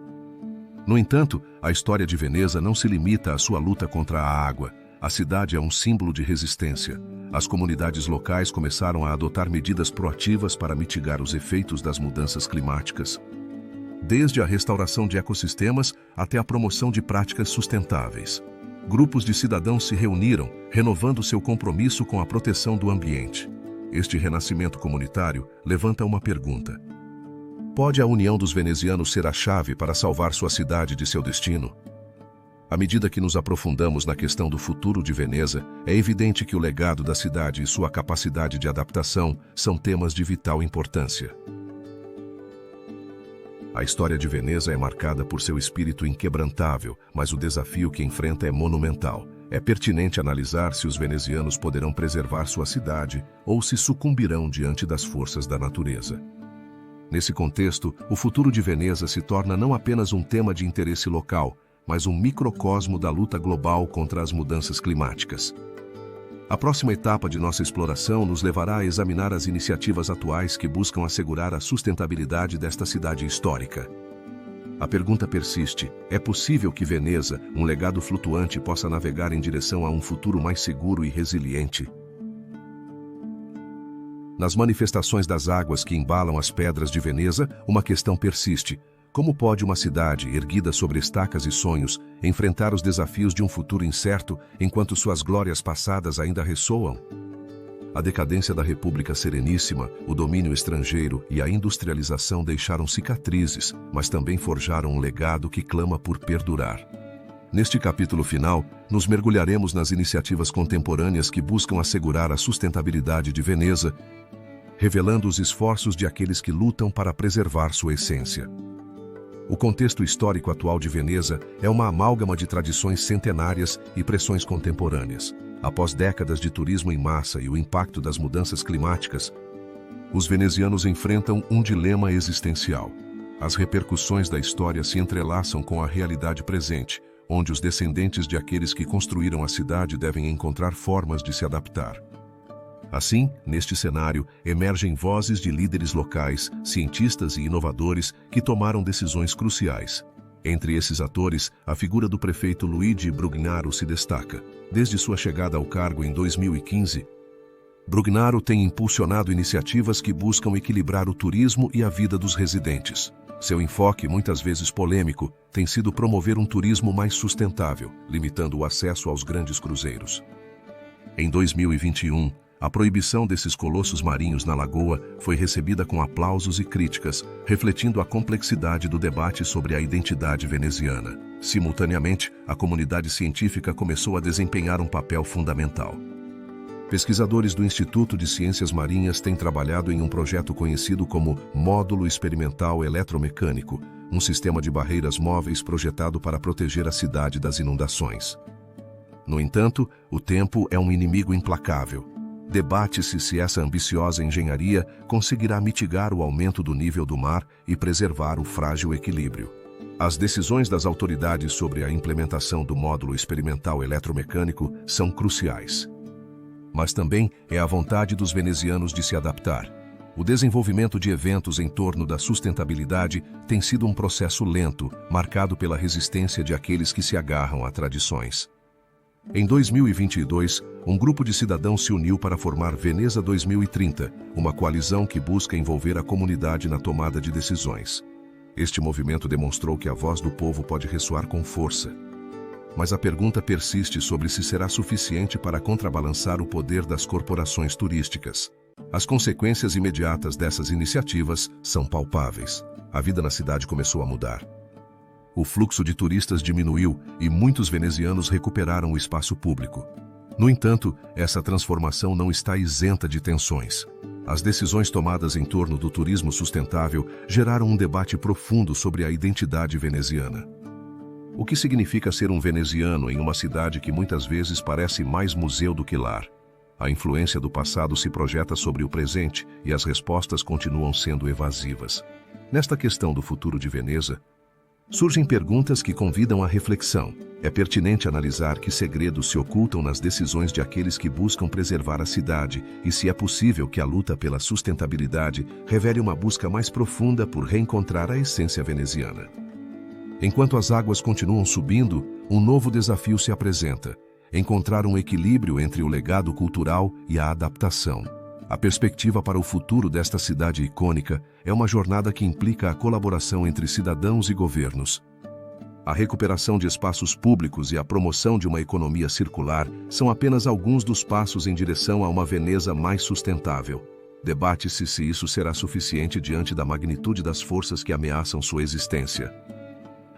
No entanto, a história de Veneza não se limita à sua luta contra a água. A cidade é um símbolo de resistência. As comunidades locais começaram a adotar medidas proativas para mitigar os efeitos das mudanças climáticas, desde a restauração de ecossistemas até a promoção de práticas sustentáveis. Grupos de cidadãos se reuniram, renovando seu compromisso com a proteção do ambiente. Este renascimento comunitário levanta uma pergunta: pode a união dos venezianos ser a chave para salvar sua cidade de seu destino? À medida que nos aprofundamos na questão do futuro de Veneza, é evidente que o legado da cidade e sua capacidade de adaptação são temas de vital importância. A história de Veneza é marcada por seu espírito inquebrantável, mas o desafio que enfrenta é monumental. É pertinente analisar se os venezianos poderão preservar sua cidade ou se sucumbirão diante das forças da natureza. Nesse contexto, o futuro de Veneza se torna não apenas um tema de interesse local, mas um microcosmo da luta global contra as mudanças climáticas. A próxima etapa de nossa exploração nos levará a examinar as iniciativas atuais que buscam assegurar a sustentabilidade desta cidade histórica. A pergunta persiste: é possível que Veneza, um legado flutuante, possa navegar em direção a um futuro mais seguro e resiliente? Nas manifestações das águas que embalam as pedras de Veneza, uma questão persiste: como pode uma cidade, erguida sobre estacas e sonhos, enfrentar os desafios de um futuro incerto enquanto suas glórias passadas ainda ressoam? A decadência da República Sereníssima, o domínio estrangeiro e a industrialização deixaram cicatrizes, mas também forjaram um legado que clama por perdurar. Neste capítulo final, nos mergulharemos nas iniciativas contemporâneas que buscam assegurar a sustentabilidade de Veneza, revelando os esforços de aqueles que lutam para preservar sua essência. O contexto histórico atual de Veneza é uma amálgama de tradições centenárias e pressões contemporâneas. Após décadas de turismo em massa e o impacto das mudanças climáticas, os venezianos enfrentam um dilema existencial. As repercussões da história se entrelaçam com a realidade presente, onde os descendentes de aqueles que construíram a cidade devem encontrar formas de se adaptar. Assim, neste cenário, emergem vozes de líderes locais, cientistas e inovadores que tomaram decisões cruciais. Entre esses atores, a figura do prefeito Luigi Brugnaro se destaca. Desde sua chegada ao cargo em 2015, Brugnaro tem impulsionado iniciativas que buscam equilibrar o turismo e a vida dos residentes. Seu enfoque, muitas vezes polêmico, tem sido promover um turismo mais sustentável, limitando o acesso aos grandes cruzeiros. Em 2021, a proibição desses colossos marinhos na lagoa foi recebida com aplausos e críticas, refletindo a complexidade do debate sobre a identidade veneziana. Simultaneamente, a comunidade científica começou a desempenhar um papel fundamental. Pesquisadores do Instituto de Ciências Marinhas têm trabalhado em um projeto conhecido como Módulo Experimental Eletromecânico, um sistema de barreiras móveis projetado para proteger a cidade das inundações. No entanto, o tempo é um inimigo implacável. Debate-se se essa ambiciosa engenharia conseguirá mitigar o aumento do nível do mar e preservar o frágil equilíbrio. As decisões das autoridades sobre a implementação do módulo experimental eletromecânico são cruciais. Mas também é a vontade dos venezianos de se adaptar. O desenvolvimento de eventos em torno da sustentabilidade tem sido um processo lento, marcado pela resistência de aqueles que se agarram a tradições. Em 2022, um grupo de cidadãos se uniu para formar Veneza 2030, uma coalizão que busca envolver a comunidade na tomada de decisões. Este movimento demonstrou que a voz do povo pode ressoar com força. Mas a pergunta persiste sobre se será suficiente para contrabalançar o poder das corporações turísticas. As consequências imediatas dessas iniciativas são palpáveis. A vida na cidade começou a mudar. O fluxo de turistas diminuiu e muitos venezianos recuperaram o espaço público. No entanto, essa transformação não está isenta de tensões. As decisões tomadas em torno do turismo sustentável geraram um debate profundo sobre a identidade veneziana. O que significa ser um veneziano em uma cidade que muitas vezes parece mais museu do que lar? A influência do passado se projeta sobre o presente e as respostas continuam sendo evasivas. Nesta questão do futuro de Veneza, surgem perguntas que convidam à reflexão. É pertinente analisar que segredos se ocultam nas decisões de aqueles que buscam preservar a cidade e se é possível que a luta pela sustentabilidade revele uma busca mais profunda por reencontrar a essência veneziana. Enquanto as águas continuam subindo, um novo desafio se apresenta: encontrar um equilíbrio entre o legado cultural e a adaptação. A perspectiva para o futuro desta cidade icônica é uma jornada que implica a colaboração entre cidadãos e governos. A recuperação de espaços públicos e a promoção de uma economia circular são apenas alguns dos passos em direção a uma Veneza mais sustentável. Debate-se se isso será suficiente diante da magnitude das forças que ameaçam sua existência.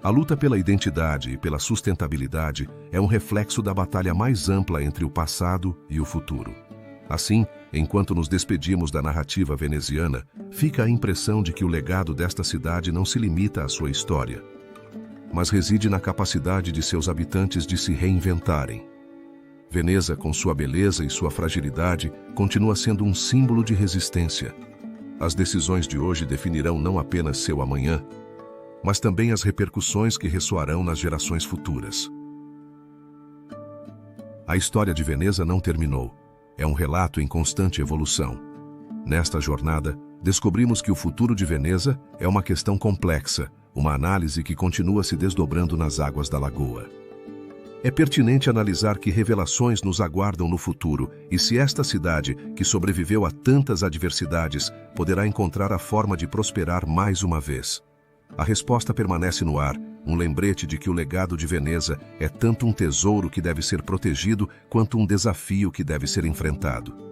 A luta pela identidade e pela sustentabilidade é um reflexo da batalha mais ampla entre o passado e o futuro. Assim, enquanto nos despedimos da narrativa veneziana, fica a impressão de que o legado desta cidade não se limita à sua história, mas reside na capacidade de seus habitantes de se reinventarem. Veneza, com sua beleza e sua fragilidade, continua sendo um símbolo de resistência. As decisões de hoje definirão não apenas seu amanhã, mas também as repercussões que ressoarão nas gerações futuras. A história de Veneza não terminou. É um relato em constante evolução. Nesta jornada, descobrimos que o futuro de Veneza é uma questão complexa, uma análise que continua se desdobrando nas águas da lagoa. É pertinente analisar que revelações nos aguardam no futuro e se esta cidade, que sobreviveu a tantas adversidades, poderá encontrar a forma de prosperar mais uma vez. A resposta permanece no ar, um lembrete de que o legado de Veneza é tanto um tesouro que deve ser protegido quanto um desafio que deve ser enfrentado.